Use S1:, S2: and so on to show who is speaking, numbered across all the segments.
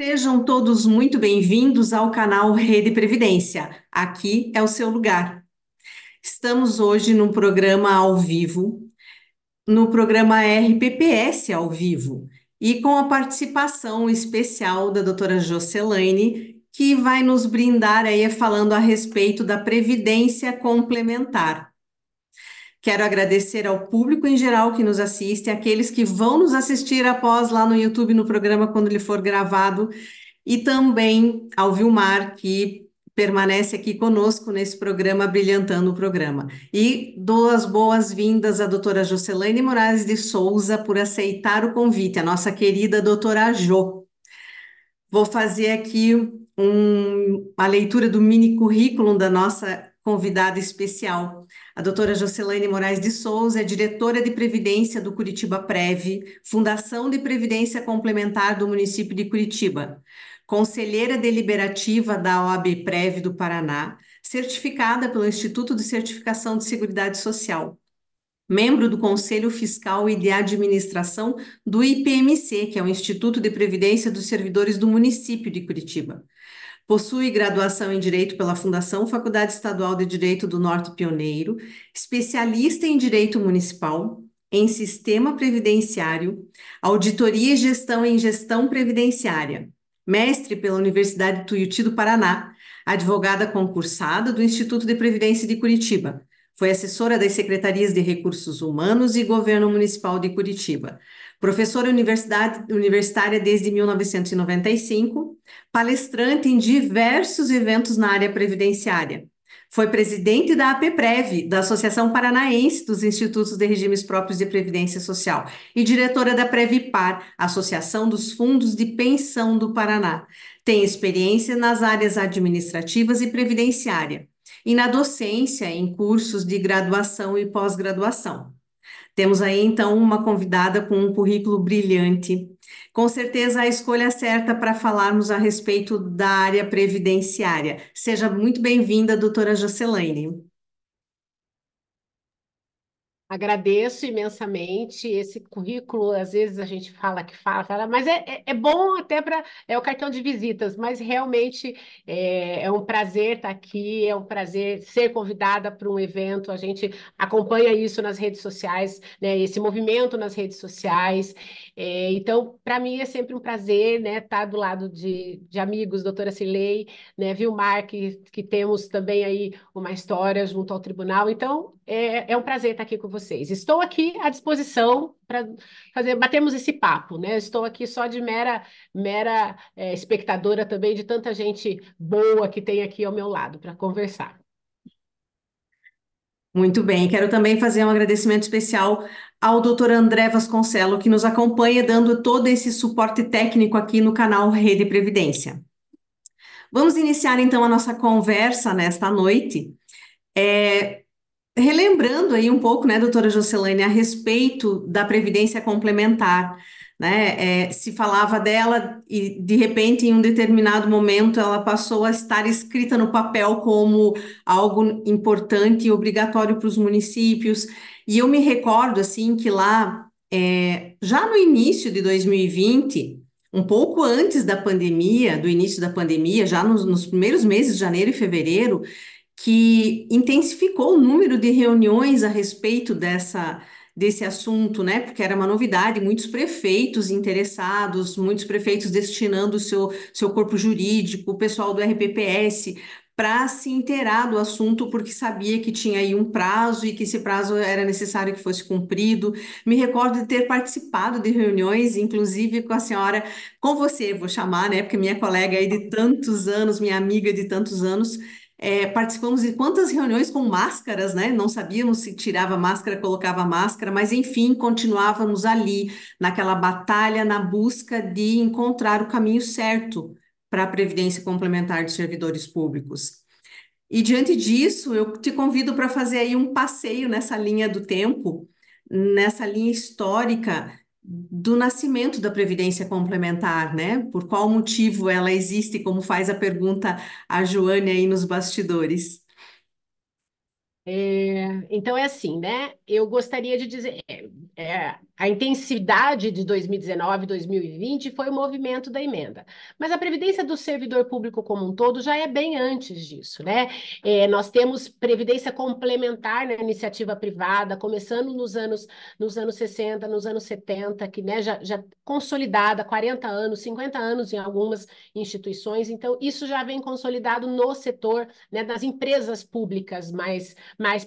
S1: Sejam todos muito bem-vindos ao canal Rede Previdência. Aqui é o seu lugar. Estamos hoje num programa ao vivo, no programa RPPS ao vivo, e com a participação especial da doutora Jocelaine, que vai nos brindar aí falando a respeito da Previdência Complementar. Quero agradecer ao público em geral que nos assiste, aqueles que vão nos assistir após lá no YouTube, no programa, quando ele for gravado, e também ao Vilmar, que permanece aqui conosco nesse programa, brilhantando o programa. E dou as boas-vindas à doutora Jocelaine Moraes de Souza por aceitar o convite, a nossa querida doutora Jo. Vou fazer aqui uma leitura do mini currículo da nossa convidada especial. A doutora Jocelaine Moraes de Souza é diretora de Previdência do Curitiba Prev, Fundação de Previdência Complementar do município de Curitiba, conselheira deliberativa da OAB Prev do Paraná, certificada pelo Instituto de Certificação de Seguridade Social, membro do Conselho Fiscal e de Administração do IPMC, que é o Instituto de Previdência dos Servidores do município de Curitiba. Possui graduação em Direito pela Fundação Faculdade Estadual de Direito do Norte Pioneiro, especialista em Direito Municipal, em Sistema Previdenciário, Auditoria e Gestão em Gestão Previdenciária, mestre pela Universidade Tuiuti do Paraná, advogada concursada do Instituto de Previdência de Curitiba. Foi assessora das Secretarias de Recursos Humanos e Governo Municipal de Curitiba. Professora universitária desde 1995, palestrante em diversos eventos na área previdenciária. Foi presidente da APPrev, da Associação Paranaense dos Institutos de Regimes Próprios de Previdência Social, e diretora da Previpar, Associação dos Fundos de Pensão do Paraná. Tem experiência nas áreas administrativas e previdenciária, e na docência em cursos de graduação e pós-graduação. Temos aí, então, uma convidada com um currículo brilhante. Com certeza, a escolha certa para falarmos a respeito da área previdenciária. Seja muito bem-vinda, doutora Jocelaine.
S2: Agradeço imensamente esse currículo. Às vezes a gente fala, mas é bom até para. É o cartão de visitas, mas realmente é um prazer estar aqui, é um prazer ser convidada para um evento. A gente acompanha isso nas redes sociais, né, esse movimento nas redes sociais. Então, para mim é sempre um prazer, né, estar do lado de amigos, doutora Cilei, né, Vilmar, que temos também aí uma história junto ao tribunal. Então, é um prazer estar aqui com vocês. Estou aqui à disposição para batermos esse papo, né? Estou aqui só de mera espectadora também de tanta gente boa que tem aqui ao meu lado para conversar.
S1: Muito bem, quero também fazer um agradecimento especial ao doutor André Vasconcelo, que nos acompanha dando todo esse suporte técnico aqui no canal Rede Previdência. Vamos iniciar então a nossa conversa nesta noite. Relembrando aí um pouco, né, doutora Jocelaine, a respeito da previdência complementar, né? Se falava dela e, de repente, em um determinado momento, ela passou a estar escrita no papel como algo importante e obrigatório para os municípios. E eu me recordo, assim, que lá, já no início de 2020, um pouco antes da pandemia, do início da pandemia, já nos primeiros meses de janeiro e fevereiro, que intensificou o número de reuniões a respeito desse assunto, né? Porque era uma novidade, muitos prefeitos interessados, muitos prefeitos destinando o seu corpo jurídico, o pessoal do RPPS, para se inteirar do assunto, porque sabia que tinha aí um prazo e que esse prazo era necessário que fosse cumprido. Me recordo de ter participado de reuniões, inclusive com a senhora, com você, vou chamar, né? Porque minha colega aí de tantos anos, minha amiga de tantos anos, participamos de quantas reuniões com máscaras, né? Não sabíamos se tirava máscara, colocava máscara, mas enfim, continuávamos ali, naquela batalha, na busca de encontrar o caminho certo para a Previdência Complementar dos Servidores Públicos. E diante disso, eu te convido para fazer aí um passeio nessa linha do tempo, nessa linha histórica do nascimento da Previdência Complementar, né? Por qual motivo ela existe, como faz a pergunta a Joane aí nos bastidores.
S2: Então é assim, né? Eu gostaria de dizer, a intensidade de 2019, 2020 foi o movimento da emenda, mas a previdência do servidor público como um todo já é bem antes disso, né? Nós temos previdência complementar na iniciativa privada, começando nos anos 60, nos anos 70, que, né, já consolidada, 40 anos, 50 anos em algumas instituições, então isso já vem consolidado no setor, né, das empresas públicas mais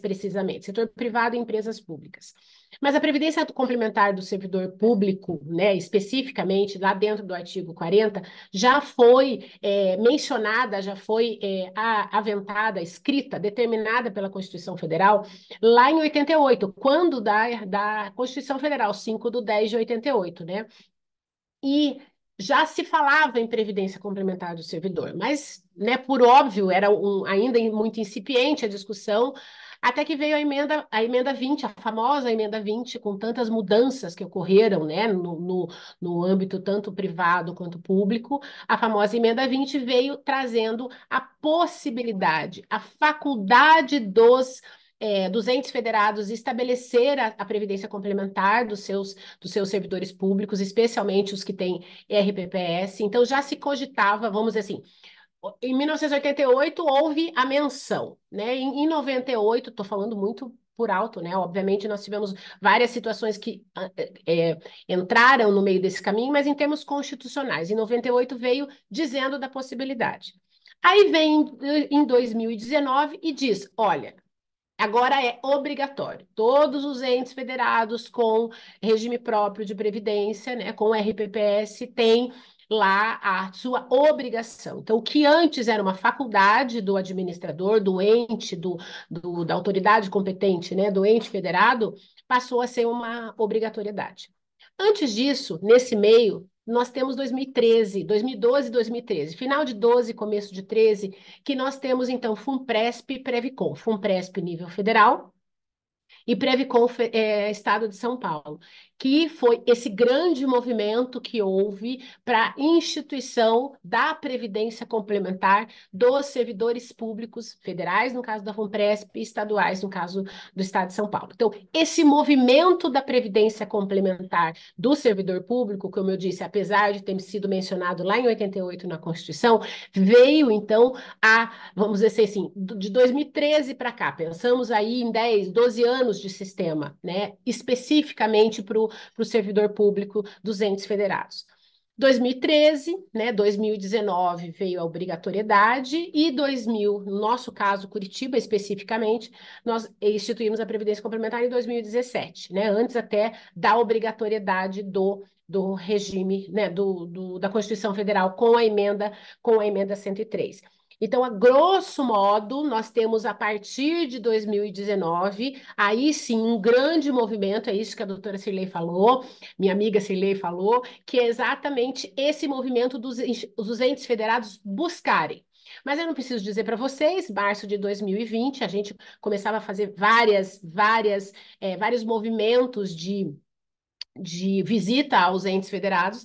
S2: precisamente, setor privado e empresas públicas. Mas a previdência complementar do servidor público, né, especificamente lá dentro do artigo 40, já foi mencionada, já foi aventada, escrita, determinada pela Constituição Federal lá em 88, quando da Constituição Federal 5/10/88, né? E já se falava em previdência complementar do servidor, mas, né, por óbvio, era ainda muito incipiente a discussão, até que veio a emenda 20, a famosa emenda 20, com tantas mudanças que ocorreram, né, no âmbito tanto privado quanto público. A famosa emenda 20 veio trazendo a possibilidade, a faculdade dos entes federados estabelecer a previdência complementar dos seus servidores públicos, especialmente os que têm RPPS. Então, já se cogitava, vamos dizer assim, em 1988 houve a menção, né? Em 98, estou falando muito por alto, né? Obviamente, nós tivemos várias situações que entraram no meio desse caminho, mas em termos constitucionais, em 98 veio dizendo da possibilidade. Aí vem em 2019 e diz: olha, agora é obrigatório. Todos os entes federados com regime próprio de previdência, né, com RPPS, têm lá a sua obrigação. Então, o que antes era uma faculdade do administrador, do ente, da autoridade competente, né, do ente federado, passou a ser uma obrigatoriedade. Antes disso, nesse meio, nós temos 2013, 2012 e 2013, final de 12, começo de 13, que nós temos, então, FUNPRESP e PREVICON. FUNPRESP nível federal e Previcon, Estado de São Paulo, que foi esse grande movimento que houve para a instituição da Previdência Complementar dos servidores públicos federais, no caso da FUNPRESP, e estaduais, no caso do Estado de São Paulo. Então, esse movimento da Previdência Complementar do servidor público, como eu disse, apesar de ter sido mencionado lá em 88 na Constituição, veio, então, vamos dizer assim, de 2013 para cá, pensamos aí em 10, 12 anos de sistema, né, especificamente para o servidor público dos entes federados. 2013, né, 2019 veio a obrigatoriedade e 2000, no nosso caso, Curitiba especificamente, nós instituímos a Previdência Complementar em 2017, né, antes até da obrigatoriedade do regime, né, da Constituição Federal com a emenda 103. Então, a grosso modo, nós temos a partir de 2019, aí sim, um grande movimento, é isso que a doutora Cirlei falou, minha amiga Cirlei falou, que é exatamente esse movimento dos entes federados buscarem. Mas eu não preciso dizer para vocês, março de 2020, a gente começava a fazer vários movimentos de visita aos entes federados.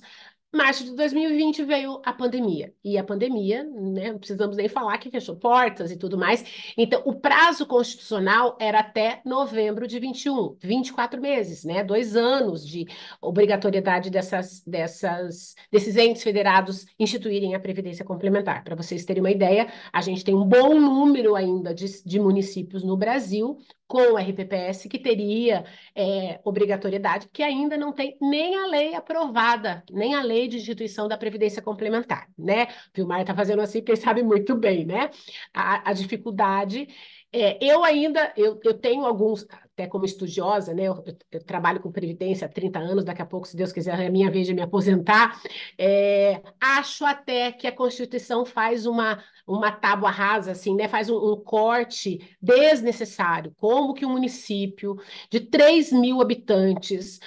S2: Março de 2020 veio a pandemia. E a pandemia, né, não precisamos nem falar que fechou portas e tudo mais. Então, o prazo constitucional era até novembro de 21, 24 meses, né? 2 anos de obrigatoriedade desses entes federados instituírem a Previdência Complementar. Para vocês terem uma ideia, a gente tem um bom número ainda de municípios no Brasil com o RPPS que teria obrigatoriedade, que ainda não tem nem a lei aprovada, nem a lei de instituição da Previdência Complementar, né? O Vilmar está fazendo assim, porque ele sabe muito bem, né? A dificuldade. Eu tenho alguns, até como estudiosa, né? Eu trabalho com Previdência há 30 anos, daqui a pouco, se Deus quiser, é a minha vez de me aposentar. Acho até que a Constituição faz uma tábua rasa, assim, né? Faz um corte desnecessário. Como que um município de 3.000 habitantes,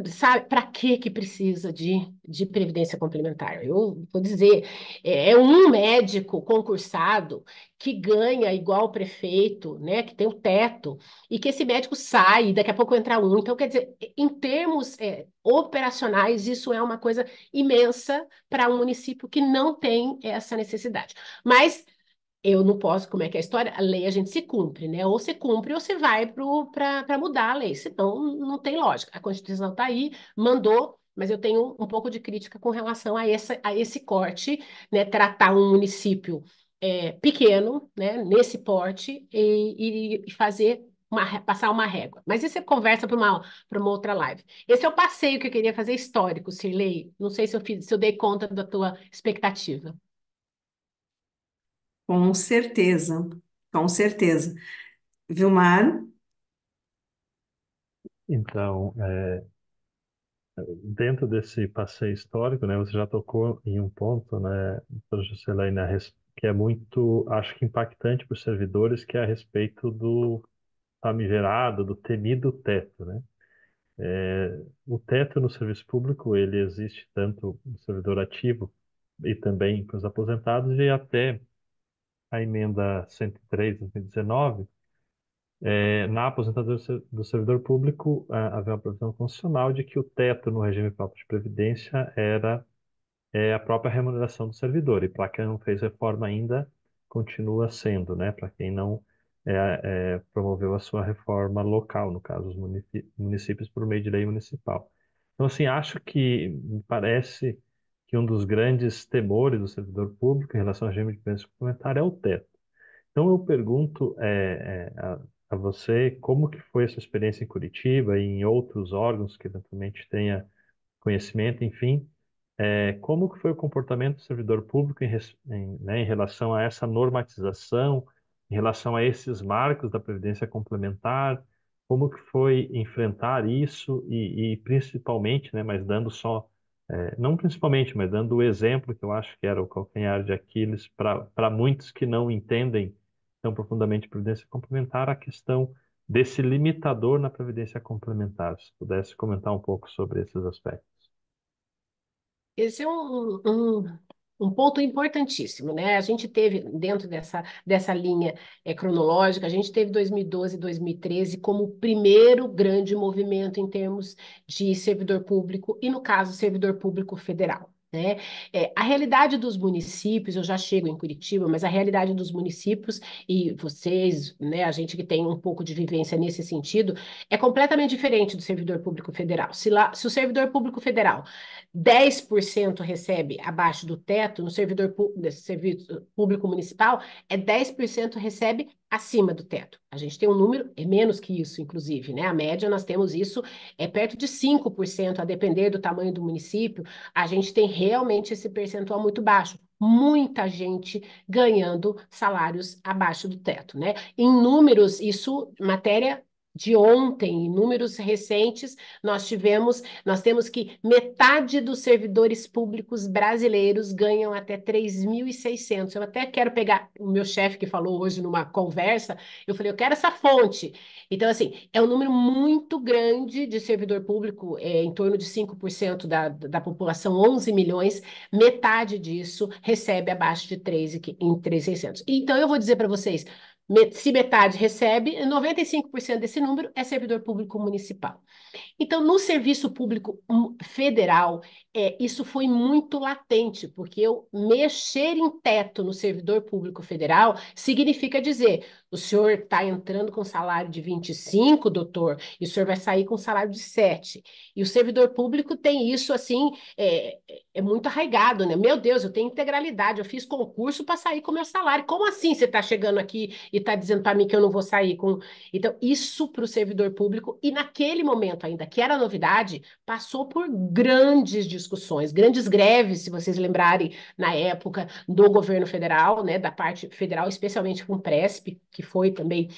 S2: sabe, para que precisa de previdência complementar? Eu vou dizer, é um médico concursado que ganha igual o prefeito, né, que tem o teto, e que esse médico sai, daqui a pouco entra um. Então, quer dizer, em termos operacionais, isso é uma coisa imensa para um município que não tem essa necessidade. Mas Eu não posso, como é que é a história? A lei a gente se cumpre, né? Ou você cumpre ou você vai para mudar a lei, senão não tem lógica. A Constituição está aí, mandou, mas eu tenho um pouco de crítica com relação a esse corte, né? Tratar um município pequeno, né? Nesse porte e fazer passar uma régua. Mas isso é conversa para uma outra live. Esse é o passeio que eu queria fazer histórico, Cirlei. Não sei se eu dei conta da tua expectativa.
S1: Com certeza, com certeza. Vilmar?
S3: Então, dentro desse passeio histórico, né, você já tocou em um ponto, né, doutora Juscelina, que é muito, acho que impactante para os servidores, que é a respeito do famigerado, do temido teto, né? O teto no serviço público, ele existe tanto no servidor ativo e também para os aposentados, e até a emenda 103 de 2019, na aposentadoria do servidor público, havia uma previsão constitucional de que o teto no regime próprio de previdência era a própria remuneração do servidor. E para quem não fez reforma ainda, continua sendo, né? Para quem não promoveu a sua reforma local, no caso, os municípios por meio de lei municipal. Então, assim, acho que me parece que um dos grandes temores do servidor público em relação ao regime de pensão complementar é o teto. Então, eu pergunto a você como que foi a sua experiência em Curitiba e em outros órgãos que eventualmente tenha conhecimento, enfim, como que foi o comportamento do servidor público né, em relação a essa normatização, em relação a esses marcos da Previdência Complementar, como que foi enfrentar isso e principalmente, né, mas dando só, não principalmente, mas dando o exemplo que eu acho que era o calcanhar de Aquiles para muitos que não entendem tão profundamente Previdência Complementar, a questão desse limitador na Previdência Complementar. Se pudesse comentar um pouco sobre esses aspectos.
S2: Esse é um ponto importantíssimo, né? A gente teve, dentro dessa linha cronológica, a gente teve 2012 e 2013 como o primeiro grande movimento em termos de servidor público, e no caso, servidor público federal. Né? A realidade dos municípios, eu já chego em Curitiba, mas a realidade dos municípios, e vocês, né, a gente que tem um pouco de vivência nesse sentido, é completamente diferente do servidor público federal. Se o servidor público federal 10% recebe abaixo do teto, no serviço público municipal, 10% recebe acima do teto. A gente tem um número, é menos que isso, inclusive, né? A média, nós temos isso, perto de 5%, a depender do tamanho do município, a gente tem realmente esse percentual muito baixo. Muita gente ganhando salários abaixo do teto, né? Em números, isso, matéria de ontem, em números recentes, nós temos que metade dos servidores públicos brasileiros ganham até 3.600. Eu até quero pegar o meu chefe que falou hoje numa conversa, eu falei, eu quero essa fonte. Então, assim, é um número muito grande de servidor público, em torno de 5% da população, 11 milhões, metade disso recebe abaixo de 3.600. Então, eu vou dizer para vocês, se metade recebe, 95% desse número é servidor público municipal. Então, no serviço público federal, isso foi muito latente, porque eu mexer em teto no servidor público federal significa dizer: o senhor está entrando com salário de 25, doutor, e o senhor vai sair com salário de 7. E o servidor público tem isso assim, é muito arraigado, né? Meu Deus, eu tenho integralidade, eu fiz concurso para sair com o meu salário. Como assim você está chegando aqui e está dizendo para mim que eu não vou sair com. Então, isso para o servidor público, e naquele momento ainda, que era novidade, passou por grandes discussões, grandes greves, se vocês lembrarem, na época do governo federal, né, da parte federal, especialmente com o Presp, que foi também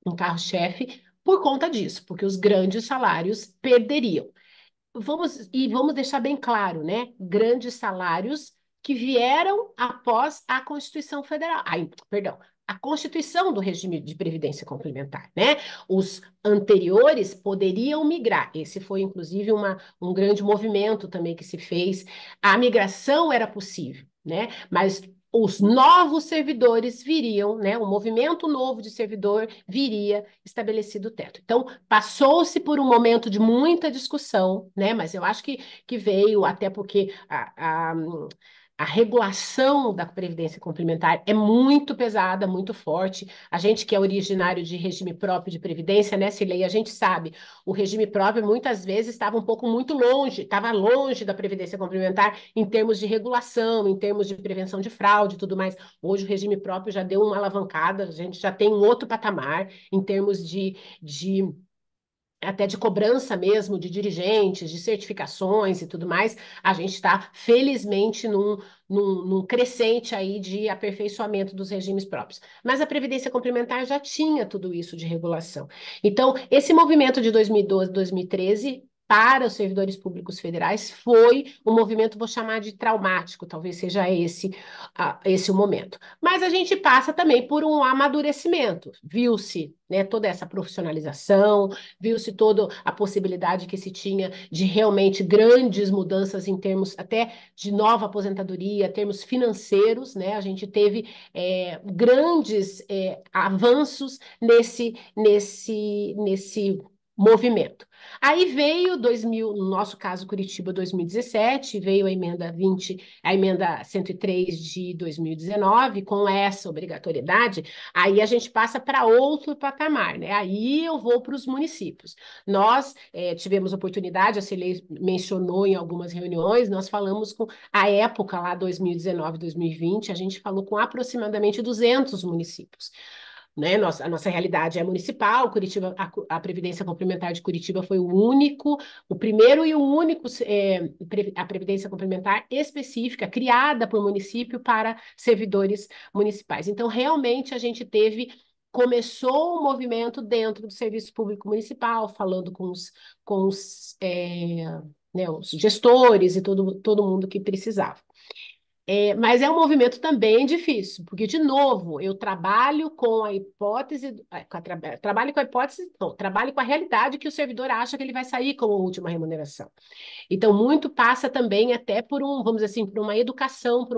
S2: um carro-chefe, por conta disso, porque os grandes salários perderiam. Vamos deixar bem claro, né? Grandes salários que vieram após a Constituição Federal. Ai, perdão, a Constituição do regime de previdência complementar, né? Os anteriores poderiam migrar. Esse foi, inclusive, um grande movimento também que se fez. A migração era possível, né? Mas os novos servidores viriam, né? Um movimento novo de servidor viria estabelecido o teto. Então, passou-se por um momento de muita discussão, né? Mas eu acho que veio, até porque a regulação da previdência complementar é muito pesada, muito forte. A gente que é originário de regime próprio de previdência, né, Cirlei, a gente sabe, o regime próprio muitas vezes estava um pouco muito longe, estava longe da previdência complementar em termos de regulação, em termos de prevenção de fraude e tudo mais. Hoje o regime próprio já deu uma alavancada, a gente já tem um outro patamar em termos de até de cobrança mesmo de dirigentes, de certificações e tudo mais, a gente está, felizmente, num crescente aí de aperfeiçoamento dos regimes próprios. Mas a Previdência Complementar já tinha tudo isso de regulação. Então, esse movimento de 2012, 2013 para os servidores públicos federais foi um movimento, vou chamar de traumático, talvez seja esse o momento. Mas a gente passa também por um amadurecimento. Viu-se, né, toda essa profissionalização, viu-se toda a possibilidade que se tinha de realmente grandes mudanças em termos até de nova aposentadoria, termos financeiros, né? A gente teve grandes avanços nesse movimento. Aí veio 2000, no nosso caso Curitiba 2017, veio a emenda 20, a emenda 103 de 2019, com essa obrigatoriedade, aí a gente passa para outro patamar, né? Aí eu vou para os municípios. Nós tivemos oportunidade, a Celei mencionou em algumas reuniões, nós falamos com, a época lá, 2019, 2020, a gente falou com aproximadamente 200 municípios. Né? A nossa realidade é municipal, Curitiba, a Previdência Complementar de Curitiba foi o primeiro e o único, a Previdência Complementar específica, criada por município para servidores municipais. Então, realmente, a gente começou o movimento dentro do Serviço Público Municipal, falando né, os gestores e todo mundo que precisava. Mas é um movimento também difícil, porque, de novo, eu trabalho com a hipótese, trabalho com a hipótese, não, trabalho com a realidade que o servidor acha que ele vai sair como última remuneração. Então, muito passa também até por vamos dizer assim, por uma educação, por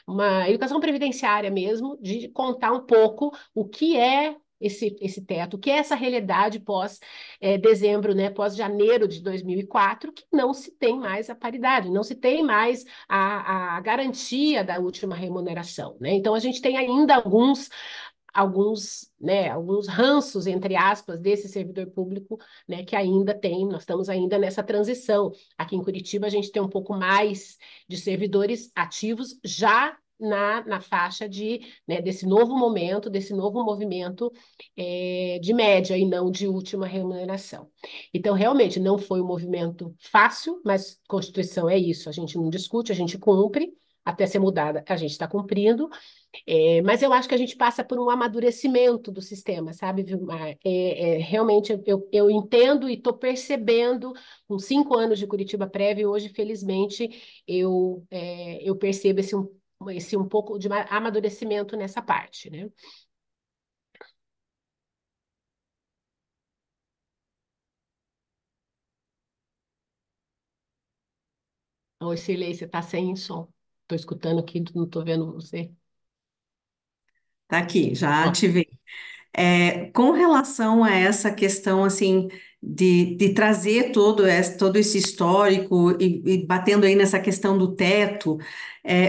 S2: uma educação previdenciária mesmo, de contar um pouco o que é esse teto, o que é essa realidade pós-dezembro, né, pós-janeiro de 2004, que não se tem mais a paridade, não se tem mais a garantia da última remuneração, né? Então, a gente tem ainda alguns ranços, entre aspas, desse servidor público, né, que ainda nós estamos ainda nessa transição. Aqui em Curitiba, a gente tem um pouco mais de servidores ativos já na faixa né, desse novo momento, desse novo movimento de média e não de última remuneração. Então, realmente, não foi um movimento fácil, mas Constituição é isso, a gente não discute, a gente cumpre, até ser mudada, a gente está cumprindo, mas eu acho que a gente passa por um amadurecimento do sistema, sabe, Vilmar? Realmente eu entendo e estou percebendo, com 5 anos de Curitiba Prévio, hoje, felizmente, eu percebo esse um pouco de amadurecimento nessa parte, né? Oi, Cirlei, você está sem som. Estou escutando aqui, não estou vendo você.
S1: Tá aqui, já
S2: Ó,
S1: ativei. Com relação a essa questão assim de trazer todo esse histórico e batendo aí nessa questão do teto,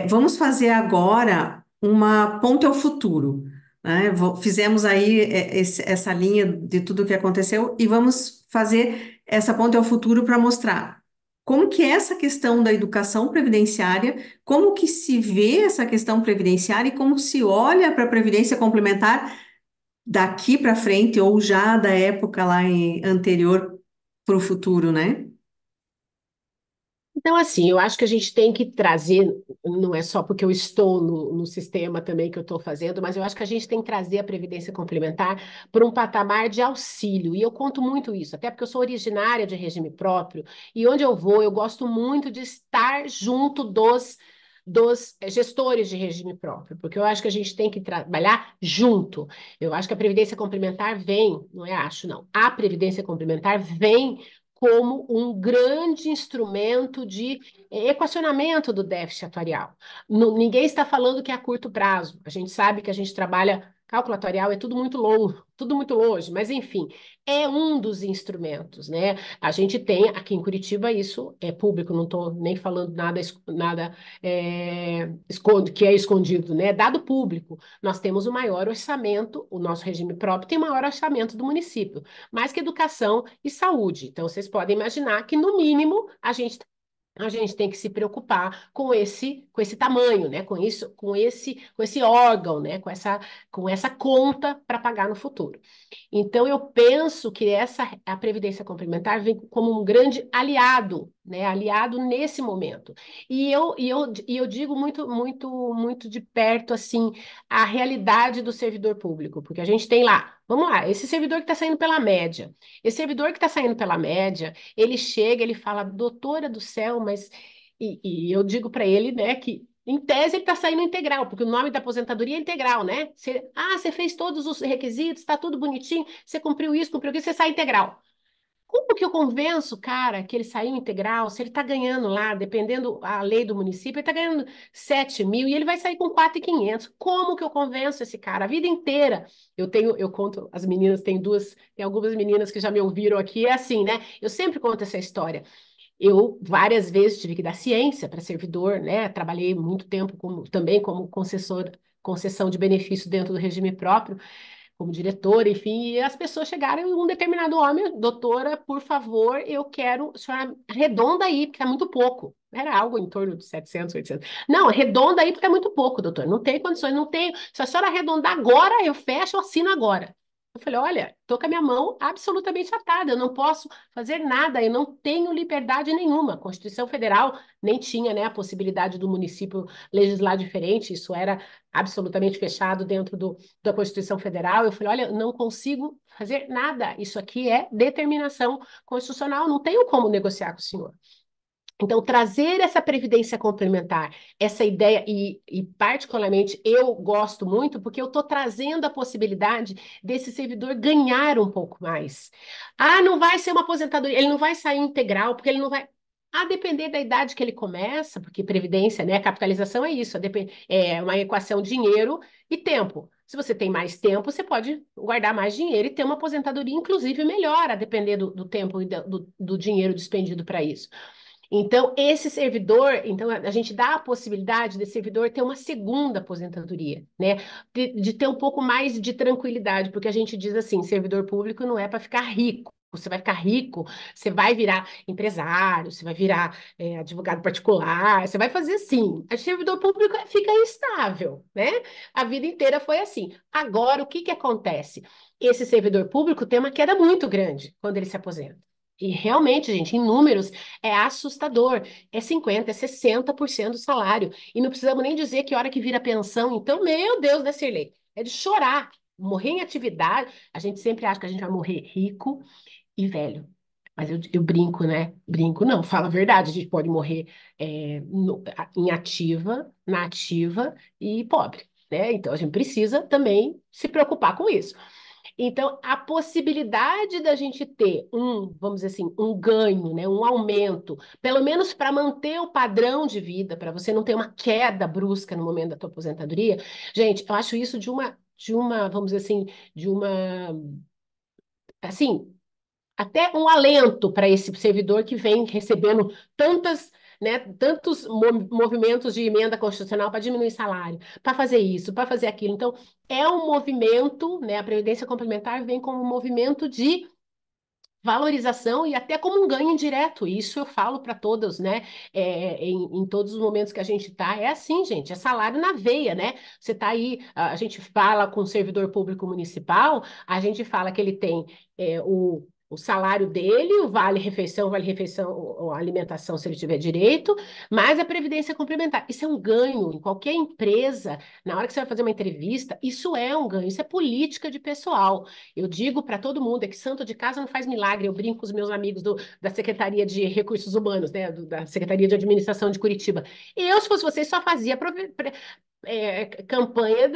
S1: vamos fazer agora uma ponte ao futuro, né? Fizemos aí essa linha de tudo o que aconteceu e vamos fazer essa ponte ao futuro para mostrar como que é essa questão da educação previdenciária, como que se vê essa questão previdenciária e como se olha para a previdência complementar daqui para frente ou já da época lá anterior para o futuro, né?
S2: então, assim, eu acho que a gente tem que trazer, não é só porque eu estou no sistema também que eu estou fazendo, mas eu acho que a gente tem que trazer a Previdência Complementar para um patamar de auxílio. E eu conto muito isso, até porque eu sou originária de regime próprio, e onde eu vou, eu gosto muito de estar junto dos gestores de regime próprio, porque eu acho que a gente tem que trabalhar junto. Eu acho que a Previdência Complementar vem, não é acho, não, a Previdência Complementar vem como um grande instrumento de equacionamento do déficit atuarial. Ninguém está falando que é a curto prazo. A gente sabe que a gente trabalha Cálculo atuarial é tudo muito longe, mas enfim, é um dos instrumentos, né? A gente tem aqui em Curitiba isso é público, não estou nem falando nada que é escondido, né? Dado público, nós temos o maior orçamento, o nosso regime próprio tem o maior orçamento do município, mais que educação e saúde. Então, vocês podem imaginar que, no mínimo, a gente tem que se preocupar com esse tamanho, né? Com esse órgão, né? Com essa conta para pagar no futuro. Então, eu penso que a Previdência Complementar vem como um grande aliado, né? Aliado nesse momento. E eu digo muito, muito, muito de perto, assim, a realidade do servidor público, porque a gente tem lá, vamos lá, esse servidor que está saindo pela média. Esse servidor que está saindo pela média, ele chega, ele fala, doutora do céu, mas. E eu digo para ele, né, que em tese, ele está saindo integral, porque o nome da aposentadoria é integral, né? Você fez todos os requisitos, está tudo bonitinho, você cumpriu isso, cumpriu aquilo, você sai integral. Como que eu convenço o cara que ele saiu integral, se ele está ganhando lá, dependendo a lei do município, ele está ganhando 7 mil e ele vai sair com 4.500? Como que eu convenço esse cara? A vida inteira. Eu conto, as meninas, tem algumas meninas que já me ouviram aqui, é assim, né? Eu sempre conto essa história. Eu várias vezes tive que dar ciência para servidor, né? Trabalhei muito tempo também como concessão de benefício dentro do regime próprio, como diretora, enfim, e as pessoas chegaram e um determinado homem, doutora, por favor, eu quero, a senhora arredonda aí, porque é muito pouco. Era algo em torno de 700, 800. Não, arredonda aí porque é muito pouco, doutor. Não tem condições, não tenho. Se a senhora arredondar agora, eu fecho, eu assino agora. Eu falei, olha, estou com a minha mão absolutamente atada, eu não posso fazer nada, eu não tenho liberdade nenhuma. A Constituição Federal nem tinha, né, a possibilidade do município legislar diferente, isso era absolutamente fechado dentro da Constituição Federal. Eu falei, olha, eu não consigo fazer nada, isso aqui é determinação constitucional, não tenho como negociar com o senhor. Então, trazer essa previdência complementar, essa ideia, e particularmente eu gosto muito, porque eu estou trazendo a possibilidade desse servidor ganhar um pouco mais. Ah, não vai ser uma aposentadoria, ele não vai sair integral, porque ele não vai. A depender da idade que ele começa, porque previdência, né, capitalização é isso, é uma equação dinheiro e tempo. Se você tem mais tempo, você pode guardar mais dinheiro e ter uma aposentadoria, inclusive, melhor, a depender do tempo e do dinheiro despendido para isso. Então, esse servidor, então a gente dá a possibilidade desse servidor ter uma segunda aposentadoria, né? De ter um pouco mais de tranquilidade, porque a gente diz assim, servidor público não é para ficar rico. Você vai ficar rico, você vai virar empresário, você vai virar advogado particular, você vai fazer assim. O servidor público fica instável, né? A vida inteira foi assim. Agora, o que que acontece? Esse servidor público tem uma queda muito grande quando ele se aposenta. E realmente, gente, em números, é assustador. É 50%, é 60% do salário. E não precisamos nem dizer que hora que vira pensão. Então, meu Deus, né, Cirlei? É de chorar. Morrer em atividade. A gente sempre acha que a gente vai morrer rico e velho. Mas eu brinco, né? Brinco, não, fala a verdade. A gente pode morrer em ativa, na ativa e pobre, né? Então, a gente precisa também se preocupar com isso. Então, a possibilidade da gente ter vamos dizer assim, um ganho, né, um aumento, pelo menos para manter o padrão de vida, para você não ter uma queda brusca no momento da tua aposentadoria, gente, eu acho isso vamos dizer assim, de uma, assim, até um alento para esse servidor que vem recebendo tantos movimentos de emenda constitucional para diminuir salário, para fazer isso, para fazer aquilo. Então, é um movimento, né? A Previdência Complementar vem como um movimento de valorização e até como um ganho indireto. Isso eu falo para todos, né? Em todos os momentos que a gente está, é assim, gente, é salário na veia, né? Você está aí, a gente fala com o servidor público municipal, a gente fala que ele tem o salário dele, o vale refeição, ou alimentação, se ele tiver direito, mais a previdência complementar. Isso é um ganho em qualquer empresa. Na hora que você vai fazer uma entrevista, isso é um ganho, isso é política de pessoal. Eu digo para todo mundo, é que santo de casa não faz milagre. Eu brinco com os meus amigos da Secretaria de Recursos Humanos, né, da Secretaria de Administração de Curitiba. Eu, se fosse vocês, só fazia campanha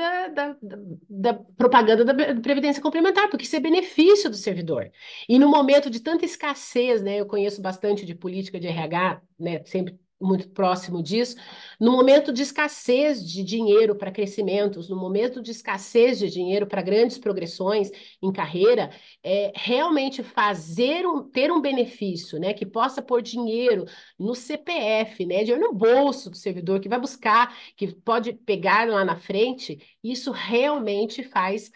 S2: da propaganda da Previdência Complementar, porque isso é benefício do servidor. E no momento de tanta escassez, né, eu conheço bastante de política de RH, né, sempre muito próximo disso, no momento de escassez de dinheiro para crescimentos, no momento de escassez de dinheiro para grandes progressões em carreira, realmente ter um benefício, né, que possa pôr dinheiro no CPF, né, dinheiro no bolso do servidor, que vai buscar, que pode pegar lá na frente, isso realmente faz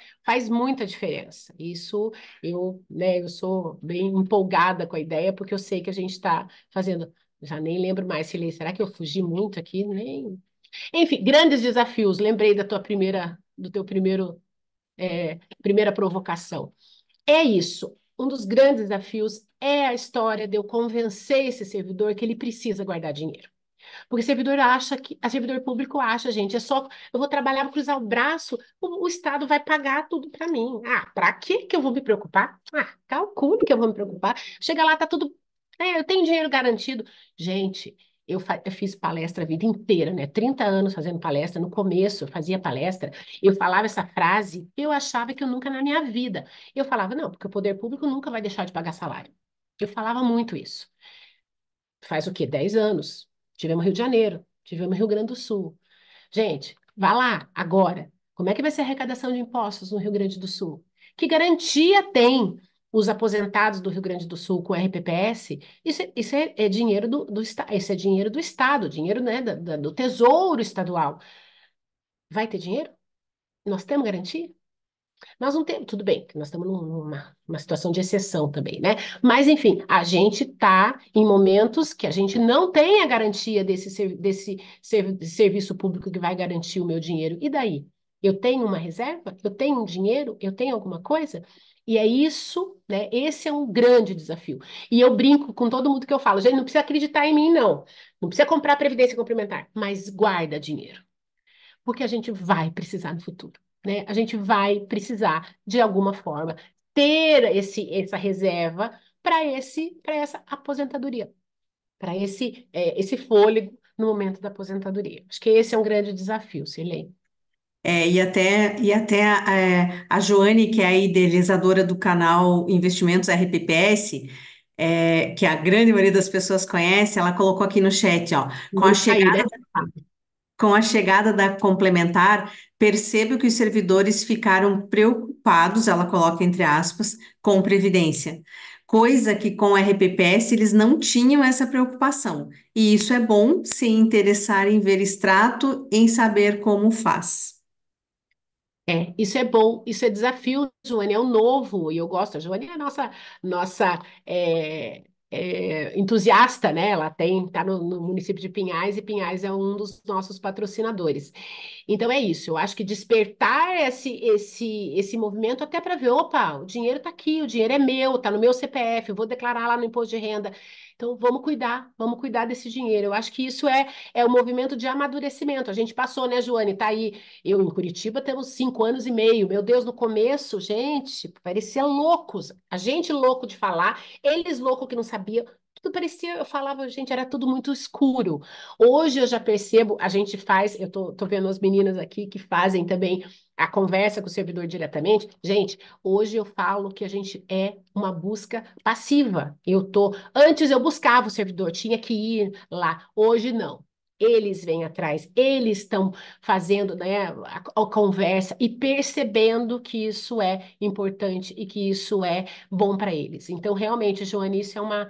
S2: muita diferença. Isso eu sou bem empolgada com a ideia, porque eu sei que a gente está fazendo. Já nem lembro mais, Silei, será que eu fugi muito aqui? Nem. Enfim, grandes desafios. Lembrei do teu primeira provocação. É isso. Um dos grandes desafios é a história de eu convencer esse servidor que ele precisa guardar dinheiro. Porque a servidor público acha, gente, eu vou trabalhar, vou cruzar o braço, o Estado vai pagar tudo para mim. Ah, para que eu vou me preocupar? Ah, calcule que eu vou me preocupar. Chega lá, tá tudo. Eu tenho dinheiro garantido. Gente, eu fiz palestra a vida inteira, né? 30 anos fazendo palestra. No começo, eu fazia palestra, eu falava essa frase, eu achava que eu nunca na minha vida. Eu falava, não, porque o poder público nunca vai deixar de pagar salário. Eu falava muito isso. Faz o quê? 10 anos. Tivemos Rio de Janeiro, tivemos Rio Grande do Sul. Gente, vá lá agora. Como é que vai ser a arrecadação de impostos no Rio Grande do Sul? Que garantia tem os aposentados do Rio Grande do Sul com o RPPS? Isso é dinheiro isso é dinheiro do Estado, dinheiro, né, do Tesouro Estadual. Vai ter dinheiro? Nós temos garantia? Nós não temos, tudo bem, que nós estamos numa situação de exceção também, né? Mas, enfim, a gente está em momentos que a gente não tem a garantia desse serviço público que vai garantir o meu dinheiro. E daí? Eu tenho uma reserva? Eu tenho um dinheiro? Eu tenho alguma coisa? E é isso, né? Esse é um grande desafio. E eu brinco com todo mundo que eu falo, gente, não precisa acreditar em mim, não. Não precisa comprar previdência complementar, mas guarda dinheiro porque a gente vai precisar no futuro, né? A gente vai precisar, de alguma forma, ter essa reserva para essa aposentadoria, para esse fôlego no momento da aposentadoria. Acho que esse é um grande desafio, Silene.
S1: A Joane, que é a idealizadora do canal Investimentos RPPS, que a grande maioria das pessoas conhece, ela colocou aqui no chat, ó, com a
S2: Não caiu, né?
S1: Com a chegada da complementar, percebo que os servidores ficaram preocupados, ela coloca entre aspas, com previdência, coisa que com o RPPS eles não tinham essa preocupação. E isso é bom se interessar em ver extrato, em saber como faz.
S2: Isso é bom, isso é desafio, Joane, é o novo, e eu gosto, a Joane é a nossa entusiasta, né? Ela tá no município de Pinhais, e Pinhais é um dos nossos patrocinadores. Então é isso, eu acho que despertar esse movimento até para ver, opa, o dinheiro está aqui, o dinheiro é meu, está no meu CPF, eu vou declarar lá no imposto de renda. Então vamos cuidar desse dinheiro. Eu acho que isso é o movimento de amadurecimento. A gente passou, né, Joane? Tá aí. Eu em Curitiba temos 5 anos e meio. Meu Deus, no começo, gente, parecia loucos. A gente louco de falar, eles louco que não sabia. Tudo parecia, eu falava, gente, era tudo muito escuro. Hoje eu já percebo, a gente faz, eu tô vendo as meninas aqui que fazem também a conversa com o servidor diretamente. Gente, hoje eu falo que a gente é uma busca passiva. Antes eu buscava o servidor, tinha que ir lá. Hoje não. Eles vêm atrás, eles estão fazendo, né, a conversa e percebendo que isso é importante e que isso é bom para eles. Então, realmente, Joane, isso é uma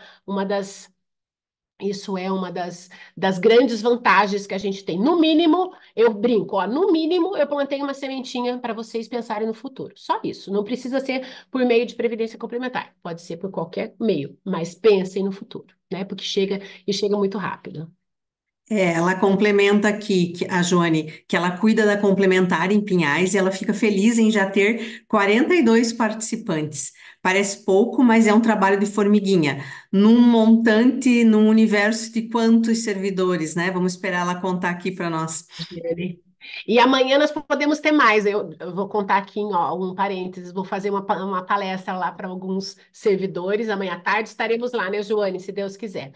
S2: das grandes vantagens que a gente tem. No mínimo, eu brinco, ó, no mínimo, eu plantei uma sementinha para vocês pensarem no futuro. Só isso. Não precisa ser por meio de previdência complementar. Pode ser por qualquer meio, mas pensem no futuro, né? Porque chega muito rápido.
S1: Ela complementa aqui, a Joane, que ela cuida da complementar em Pinhais e ela fica feliz em já ter 42 participantes. Parece pouco, mas é um trabalho de formiguinha. Num montante, num universo de quantos servidores, né? Vamos esperar ela contar aqui para nós.
S2: Gere. E amanhã nós podemos ter mais. Eu vou contar aqui, ó, um parênteses, vou fazer uma palestra lá para alguns servidores. Amanhã à tarde estaremos lá, né, Joane, se Deus quiser.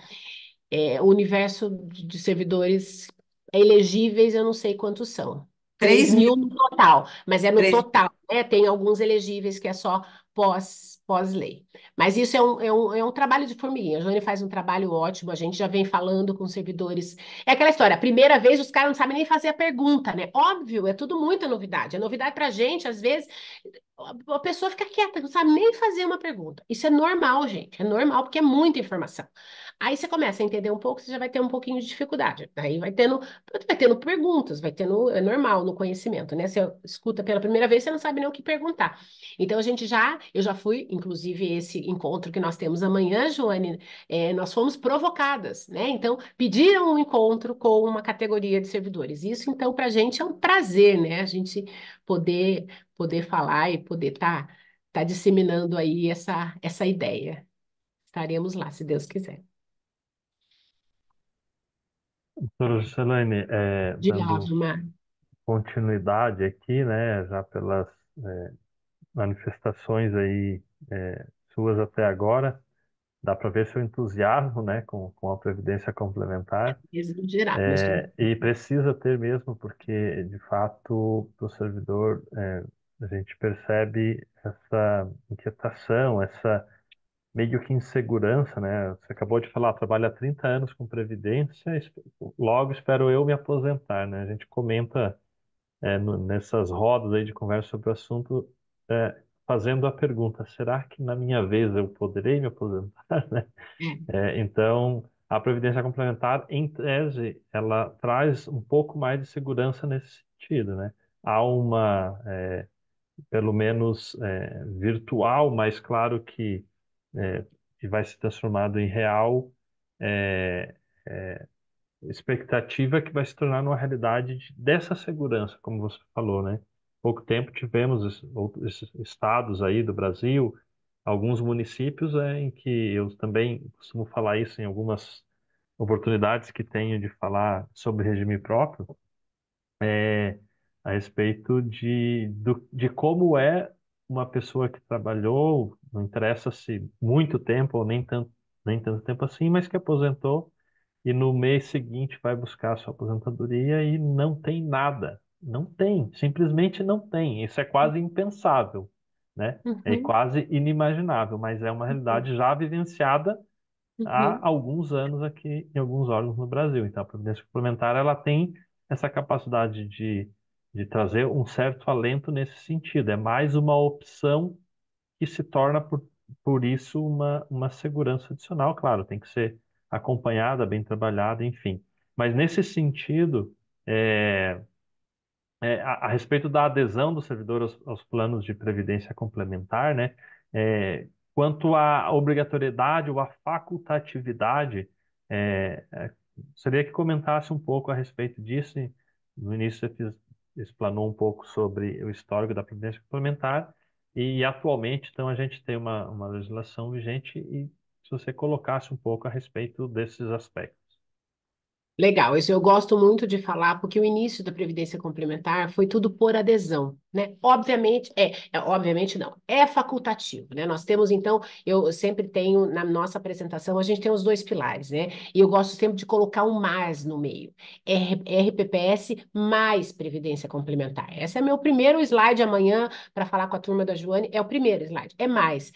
S2: O universo de servidores elegíveis, eu não sei quantos são. três
S1: 3 mil,
S2: mil no total, mas é no
S1: 3
S2: total, né? Tem alguns elegíveis que é só pós-lei. Mas isso é um trabalho de formiguinha. A Joane faz um trabalho ótimo, a gente já vem falando com servidores. É aquela história, a primeira vez os caras não sabem nem fazer a pergunta, né? Óbvio, é tudo muita novidade. É novidade pra gente, às vezes, a pessoa fica quieta, não sabe nem fazer uma pergunta. Isso é normal, gente. É normal, porque é muita informação. Aí você começa a entender um pouco, você já vai ter um pouquinho de dificuldade. Aí vai tendo perguntas, vai tendo, é normal no conhecimento, né? Você escuta pela primeira vez, você não sabe nem o que perguntar. Então eu já fui, inclusive esse encontro que nós temos amanhã, Joane, nós fomos provocadas, né? Então pediram um encontro com uma categoria de servidores. Isso então para a gente é um prazer, né? A gente poder falar e poder tá disseminando aí essa ideia. Estaremos lá, se Deus quiser.
S3: Doutora Juscelane,
S2: Diga,
S3: dando
S2: Vilmar.
S3: continuidade aqui, né, já pelas manifestações aí suas até agora, dá para ver seu entusiasmo, né, com a Previdência Complementar.
S2: Exagerado, mas tudo
S3: E
S2: bem.
S3: precisa ter mesmo, porque de fato, para o servidor, a gente percebe essa inquietação, essa meio que insegurança, né? Você acabou de falar, trabalha há 30 anos com Previdência, logo espero eu me aposentar, né? A gente comenta nessas rodas aí de conversa sobre o assunto, fazendo a pergunta, será que na minha vez eu poderei me aposentar, né?
S2: É.
S3: Então, a Previdência Complementar, em tese, ela traz um pouco mais de segurança nesse sentido, né? Há uma, pelo menos, virtual, mas claro que vai se transformando em real, é, expectativa que vai se tornar uma realidade dessa segurança, como você falou, né? Pouco tempo tivemos outros estados aí do Brasil, alguns municípios em que eu também costumo falar isso em algumas oportunidades que tenho de falar sobre regime próprio, a respeito de como é uma pessoa que trabalhou, não interessa se muito tempo ou nem tanto tempo assim, mas que aposentou e no mês seguinte vai buscar a sua aposentadoria e não tem nada. Não tem, simplesmente não tem. Isso é quase impensável, né? É
S2: Uhum,
S3: quase inimaginável, mas é uma
S2: uhum,
S3: realidade já vivenciada há
S2: uhum,
S3: alguns anos aqui em alguns órgãos no Brasil. Então, a Previdência Complementar ela tem essa capacidade de trazer um certo alento nesse sentido. É mais uma opção que se torna, por isso, uma segurança adicional. Claro, tem que ser acompanhada, bem trabalhada, enfim. Mas nesse sentido, a respeito da adesão do servidor aos planos de previdência complementar, né? Quanto à obrigatoriedade ou à facultatividade, seria que comentasse um pouco a respeito disso. No início você explanou um pouco sobre o histórico da previdência complementar e atualmente, então, a gente tem uma legislação vigente e se você colocasse um pouco a respeito desses aspectos.
S2: legal, isso eu gosto muito de falar, porque o início da Previdência Complementar foi tudo por adesão, né? Obviamente, obviamente não, é facultativo, né? Nós temos, então, eu sempre tenho, na nossa apresentação, a gente tem os dois pilares, né? E eu gosto sempre de colocar um mais no meio, RPPS mais Previdência Complementar. Esse é meu primeiro slide amanhã, para falar com a turma da Joane, é o primeiro slide, é mais.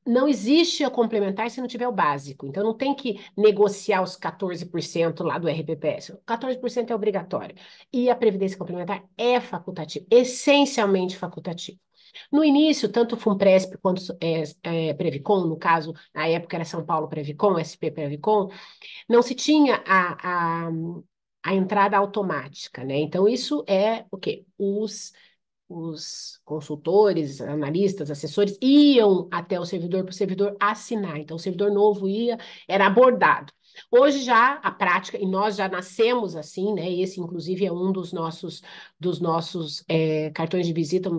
S2: Não existe a complementar se não tiver o básico. Então, não tem que negociar os 14% lá do RPPS. O 14% é obrigatório. E a Previdência Complementar é facultativa, essencialmente facultativa. No início, tanto o FUNPRESP quanto Previcon, no caso, na época era São Paulo Previcon, SP Previcon, não se tinha a entrada automática, né? Então, isso é o quê? Os consultores, analistas, assessores iam até o servidor para o servidor assinar. Então, o servidor novo era abordado. Hoje já a prática, e nós já nascemos assim, né? Esse, inclusive, é um dos nossos cartões de visita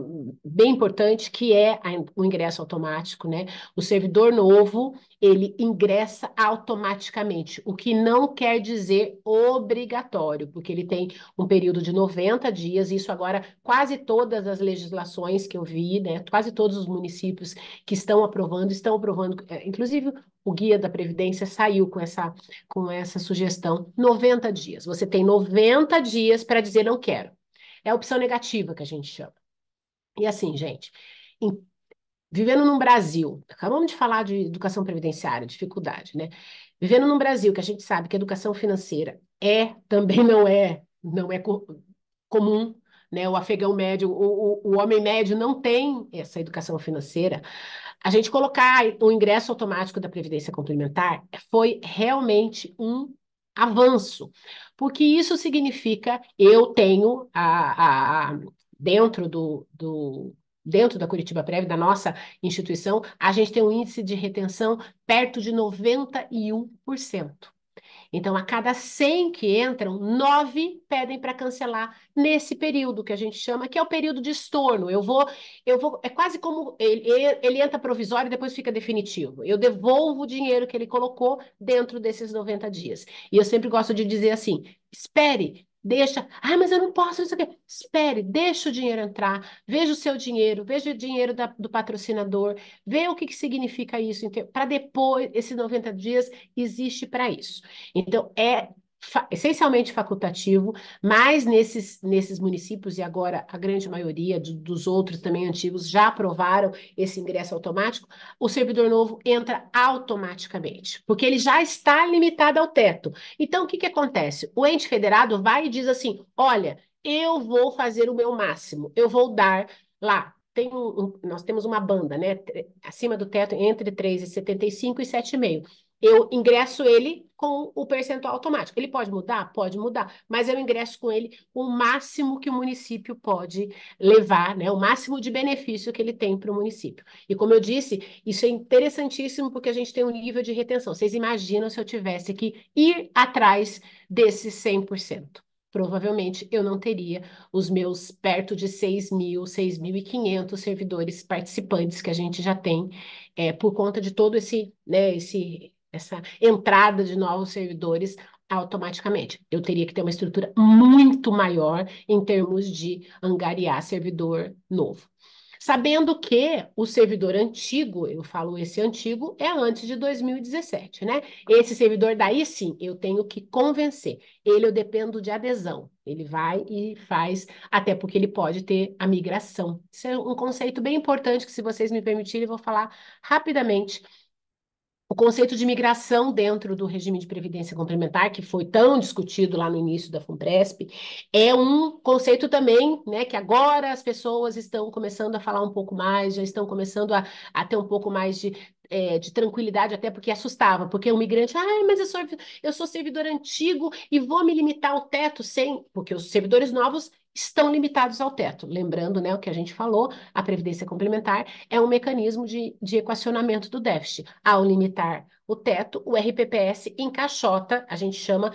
S2: bem importante, que é o ingresso automático, né? O servidor novo, ele ingressa automaticamente, o que não quer dizer obrigatório, porque ele tem um período de 90 dias, isso agora quase todas as legislações que eu vi, né, quase todos os municípios que estão aprovando, inclusive o Guia da Previdência saiu com essa sugestão, 90 dias. Você tem 90 dias para dizer não quero. É a opção negativa que a gente chama. E assim, gente, vivendo num Brasil, acabamos de falar de educação previdenciária, dificuldade, né? Vivendo num Brasil que a gente sabe que a educação financeira também não é comum, né? O afegão médio, o homem médio não tem essa educação financeira. A gente colocar o ingresso automático da Previdência Complementar foi realmente um avanço, porque isso significa eu tenho dentro dentro da Curitiba Prev, da nossa instituição, a gente tem um índice de retenção perto de 91%. Então, a cada 100 que entram, 9 pedem para cancelar nesse período que a gente chama, que é o período de estorno. É quase como ele entra provisório e depois fica definitivo. Eu devolvo o dinheiro que ele colocou dentro desses 90 dias. E eu sempre gosto de dizer assim: espere. Deixa, mas eu não posso, isso aqui. Espere, deixa o dinheiro entrar, veja o seu dinheiro, veja o dinheiro do patrocinador, vê o que significa isso, para depois, esses 90 dias existe para isso. Então, é essencialmente facultativo, mas nesses municípios, e agora a grande maioria dos outros também antigos já aprovaram esse ingresso automático, o servidor novo entra automaticamente, porque ele já está limitado ao teto. Então, o que que acontece? O ente federado vai e diz assim: olha, eu vou fazer o meu máximo, eu vou dar lá. Nós temos uma banda, né? Acima do teto, entre 3,75 e 7,5. Eu ingresso ele com o percentual automático. Ele pode mudar? Pode mudar, mas eu ingresso com ele o máximo que o município pode levar, né? O máximo de benefício que ele tem para o município. E como eu disse, isso é interessantíssimo porque a gente tem um nível de retenção. Vocês imaginam se eu tivesse que ir atrás desses 100%? Provavelmente eu não teria os meus perto de 6.000, 6.500 servidores participantes que a gente já tem, por conta de todo essa entrada de novos servidores automaticamente. Eu teria que ter uma estrutura muito maior em termos de angariar servidor novo. Sabendo que o servidor antigo, eu falo esse antigo, é antes de 2017, né? Esse servidor daí sim, eu tenho que convencer. Ele eu dependo de adesão. Ele vai e faz, até porque ele pode ter a migração. Isso é um conceito bem importante que, se vocês me permitirem, eu vou falar rapidamente. O conceito de migração dentro do regime de previdência complementar, que foi tão discutido lá no início da FUNPRESP, é um conceito também, né, que agora as pessoas estão começando a falar um pouco mais, já estão começando a ter um pouco mais de tranquilidade, até porque assustava, porque o migrante, mas eu sou servidor antigo e vou me limitar ao teto sem, porque os servidores novos estão limitados ao teto. Lembrando, né, o que a gente falou, a previdência complementar é um mecanismo de equacionamento do déficit. Ao limitar o teto, o RPPS encaixota, a gente chama,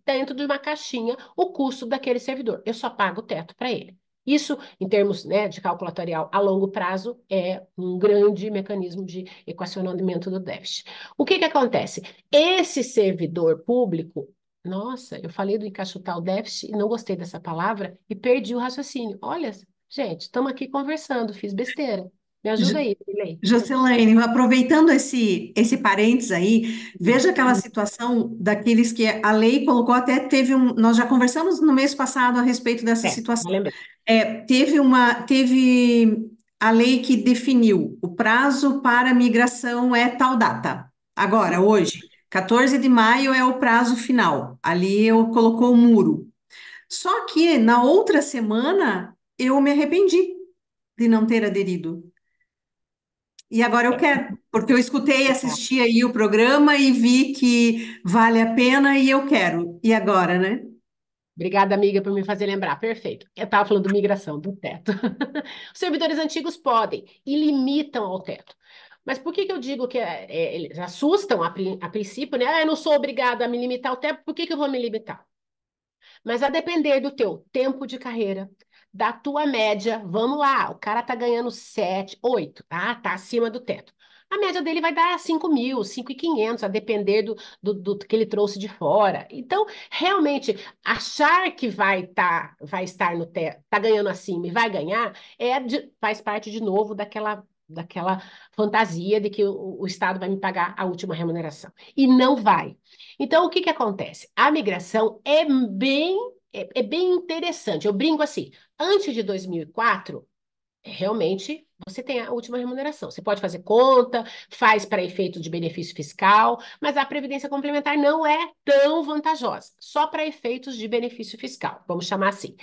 S2: dentro de uma caixinha, o custo daquele servidor. Eu só pago o teto para ele. Isso, em termos, né, de calculatorial a longo prazo, é um grande mecanismo de equacionamento do déficit. O que que acontece? Esse servidor público, nossa, eu falei do encaixotar o déficit e não gostei dessa palavra e perdi o raciocínio. Olha, gente, estamos aqui conversando, fiz besteira. Me ajuda aí, Lei.
S1: Jocelaine, aproveitando esse parênteses aí, veja aquela situação daqueles que a lei colocou, até nós já conversamos no mês passado a respeito dessa
S2: Já
S1: situação.
S2: lembrei.
S1: Teve a lei que definiu o prazo para migração é tal data. Agora, hoje, 14 de maio é o prazo final. Ali eu colocou o muro. Só que na outra semana eu me arrependi de não ter aderido. E agora eu quero, porque eu escutei, assisti aí o programa e vi que vale a pena e eu quero. E agora, né?
S2: Obrigada, amiga, por me fazer lembrar. Perfeito. Eu estava falando migração, do teto. Os servidores antigos podem e limitam ao teto. Mas por que que eu digo que eles assustam a princípio, né? Eu não sou obrigada a me limitar ao teto, por que que eu vou me limitar? Mas a depender do teu tempo de carreira, da tua média, vamos lá, o cara tá ganhando 7, 8, tá? Tá acima do teto. A média dele vai dar 5.000, 5.500, a depender do que ele trouxe de fora. Então, realmente, achar que vai estar no teto, tá ganhando acima e vai ganhar, faz parte de novo daquela fantasia de que o Estado vai me pagar a última remuneração. E não vai. Então, o que que acontece? A migração é bem interessante. Eu brinco assim, antes de 2004, realmente você tem a última remuneração. Você pode fazer conta, faz para efeito de benefício fiscal, mas a previdência complementar não é tão vantajosa, só para efeitos de benefício fiscal, vamos chamar assim.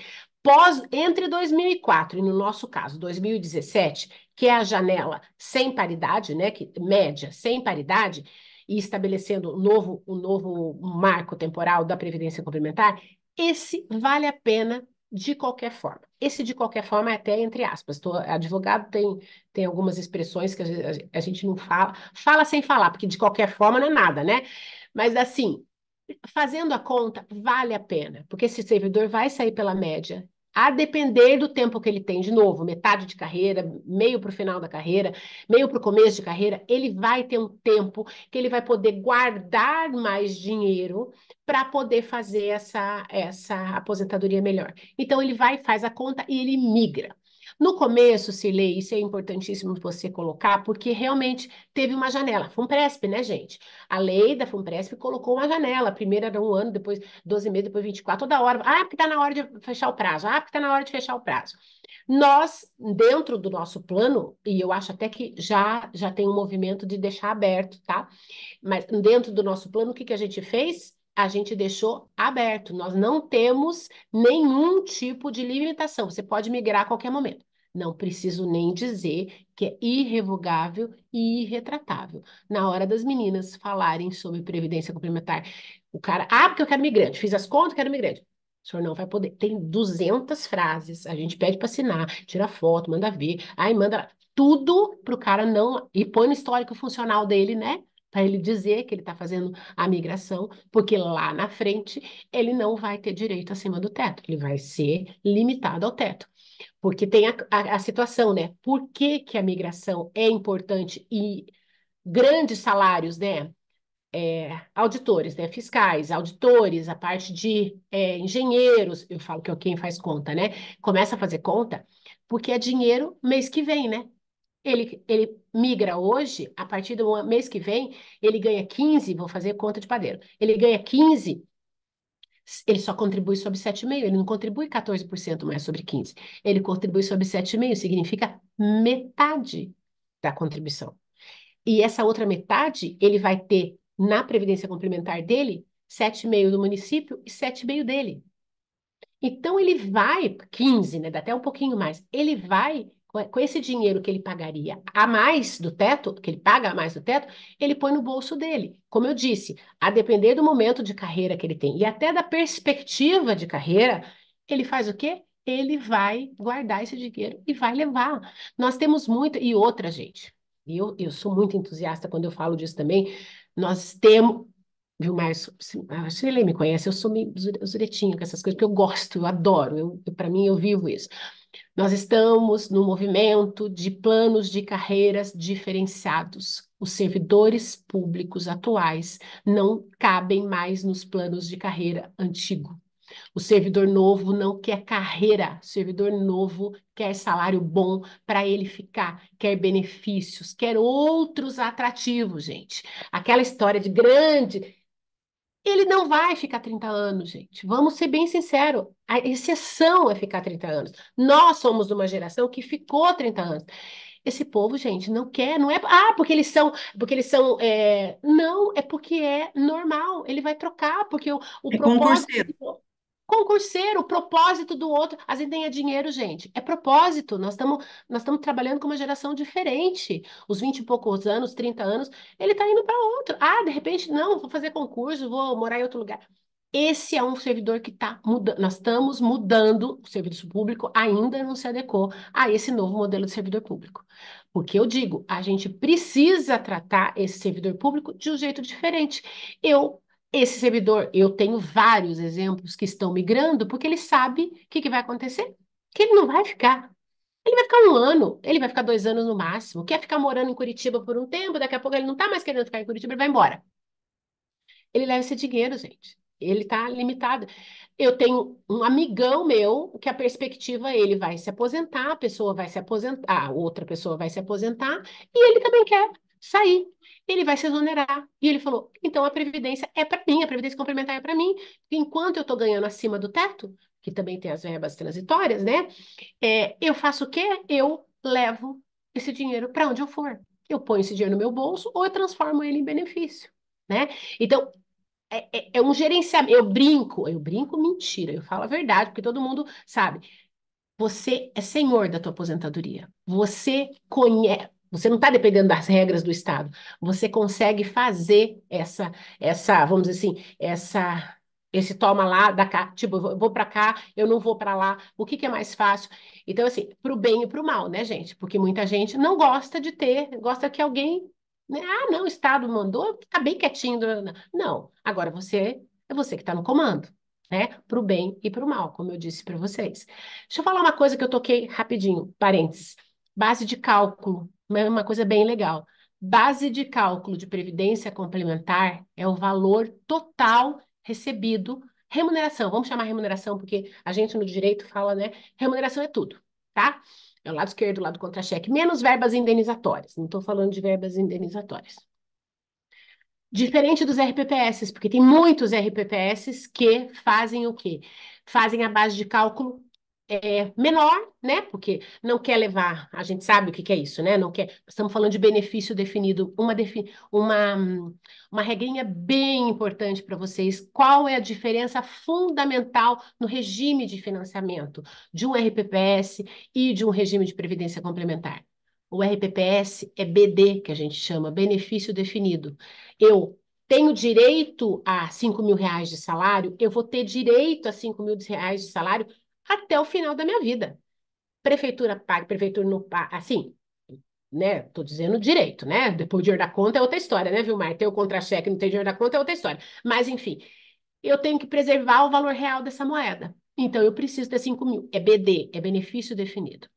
S2: Entre 2004 e, no nosso caso, 2017, que é a janela sem paridade, né, que média sem paridade, e estabelecendo o novo marco temporal da previdência complementar, esse vale a pena de qualquer forma. Esse de qualquer forma é até entre aspas. Advogado tem algumas expressões que a gente não fala sem falar, porque de qualquer forma não é nada, né? Mas assim, fazendo a conta, vale a pena, porque esse servidor vai sair pela média, a depender do tempo que ele tem, de novo, metade de carreira, meio para o final da carreira, meio para o começo de carreira, ele vai ter um tempo que ele vai poder guardar mais dinheiro para poder fazer essa aposentadoria melhor. Então, ele vai, faz a conta e ele migra. No começo, Cirlei, isso é importantíssimo você colocar, porque realmente teve uma janela. FUNPRESP, né, gente? A lei da FUNPRESP colocou uma janela. Primeiro era 1 ano, depois 12 meses, depois 24, toda hora. Ah, porque está na hora de fechar o prazo. Ah, porque está na hora de fechar o prazo. Nós, dentro do nosso plano, e eu acho até que já tem um movimento de deixar aberto, tá? Mas dentro do nosso plano, o que a gente fez? A gente deixou aberto. Nós não temos nenhum tipo de limitação. Você pode migrar a qualquer momento. Não preciso nem dizer que é irrevogável e irretratável. Na hora das meninas falarem sobre previdência complementar, o cara, porque eu quero migrante, fiz as contas, quero migrante. O senhor não vai poder. Tem 200 frases, a gente pede para assinar, tira foto, manda ver, aí manda tudo para o cara não. E põe no histórico funcional dele, né? Para ele dizer que ele está fazendo a migração, porque lá na frente ele não vai ter direito acima do teto, ele vai ser limitado ao teto. Porque tem a situação, né? Por que que a migração é importante e grandes salários, né? Auditores, né? Fiscais, auditores, a parte de engenheiros, eu falo que é quem faz conta, né? Começa a fazer conta, porque é dinheiro mês que vem, né? Ele migra hoje, a partir do mês que vem, ele ganha 15, vou fazer conta de padeiro. Ele ganha 15, ele só contribui sobre 7,5, ele não contribui 14% mais sobre 15. Ele contribui sobre 7,5, significa metade da contribuição. E essa outra metade, ele vai ter na previdência complementar dele, 7,5 do município e 7,5 dele. Então ele vai, 15, né? Dá até um pouquinho mais. Ele vai, com esse dinheiro que ele pagaria a mais do teto, que ele paga a mais do teto, ele põe no bolso dele. Como eu disse, a depender do momento de carreira que ele tem e até da perspectiva de carreira, ele faz o quê? Ele vai guardar esse dinheiro e vai levar. Nós temos muito, e outra, gente, e eu sou muito entusiasta quando eu falo disso também, nós temos. Viu, Márcio? Se ele me conhece, eu sou meio zuretinho com essas coisas, porque eu gosto, eu adoro, para mim eu vivo isso. Nós estamos no movimento de planos de carreiras diferenciados. Os servidores públicos atuais não cabem mais nos planos de carreira antigo. O servidor novo não quer carreira, o servidor novo quer salário bom para ele ficar, quer benefícios, quer outros atrativos, gente. Aquela história de grande. Ele não vai ficar 30 anos, gente. Vamos ser bem sinceros. A exceção é ficar 30 anos. Nós somos de uma geração que ficou 30 anos. Esse povo, gente, não quer, não é, não, é porque é normal. Ele vai trocar, porque o
S1: É
S2: propósito
S1: concurseiro.
S2: concurseiro, o propósito do outro, às vezes nem é dinheiro, gente, é propósito. Nós estamos trabalhando com uma geração diferente. Os 20 e poucos anos, 30 anos, ele está indo para outro. De repente, não, vou fazer concurso, vou morar em outro lugar. Esse é um servidor que está mudando. Nós estamos mudando, o serviço público ainda não se adequou a esse novo modelo de servidor público. Porque eu digo, a gente precisa tratar esse servidor público de um jeito diferente. Esse servidor, eu tenho vários exemplos que estão migrando, porque ele sabe o que vai acontecer, que ele não vai ficar. Ele vai ficar 1 ano, ele vai ficar 2 anos no máximo. Quer ficar morando em Curitiba por um tempo, daqui a pouco ele não está mais querendo ficar em Curitiba, ele vai embora. Ele leva esse dinheiro, gente. Ele está limitado. Eu tenho um amigão meu que a perspectiva ele vai se aposentar, a pessoa vai se aposentar, a outra pessoa vai se aposentar e ele também quer sair. Ele vai se exonerar. E ele falou: então a previdência é para mim, a previdência complementar é para mim. Enquanto eu estou ganhando acima do teto, que também tem as verbas transitórias, né? Eu faço o quê? Eu levo esse dinheiro para onde eu for. Eu ponho esse dinheiro no meu bolso ou eu transformo ele em benefício, né? Então, é um gerenciamento. Eu brinco, mentira, eu falo a verdade, porque todo mundo sabe. Você é senhor da tua aposentadoria. Você conhece. Você não está dependendo das regras do Estado. Você consegue fazer vamos dizer assim, esse toma lá, da cá, tipo, eu vou para cá, eu não vou para lá. O que que é mais fácil? Então, assim, para o bem e para o mal, né, gente? Porque muita gente não gosta de ter, gosta que alguém, né? Ah, não, o Estado mandou, tá bem quietinho. Não, agora é você que está no comando, né? Para o bem e para o mal, como eu disse para vocês. Deixa eu falar uma coisa que eu toquei rapidinho, parênteses. Base de cálculo, uma coisa bem legal. Base de cálculo de previdência complementar é o valor total recebido, remuneração, vamos chamar remuneração, porque a gente no direito fala, né? Remuneração é tudo, tá? É o lado esquerdo, o lado contra-cheque, menos verbas indenizatórias. Não estou falando de verbas indenizatórias. Diferente dos RPPS, porque tem muitos RPPS que fazem o quê? Fazem a base de cálculo menor, né? Porque não quer levar, a gente sabe o que que é isso, né? Não quer, estamos falando de benefício definido, uma regrinha bem importante para vocês. Qual é a diferença fundamental no regime de financiamento de um RPPS e de um regime de previdência complementar? O RPPS é BD, que a gente chama, benefício definido. Eu tenho direito a R$ 5.000 de salário, eu vou ter direito a R$ 5.000 de salário até o final da minha vida. Prefeitura paga, prefeitura não paga, assim, né? Tô dizendo direito, né? Depois o dinheiro da conta é outra história, né, Vilmar? Ter o contra-cheque e não ter dinheiro da conta é outra história. Mas, enfim, eu tenho que preservar o valor real dessa moeda. Então, eu preciso ter 5.000. É BD, é benefício definido.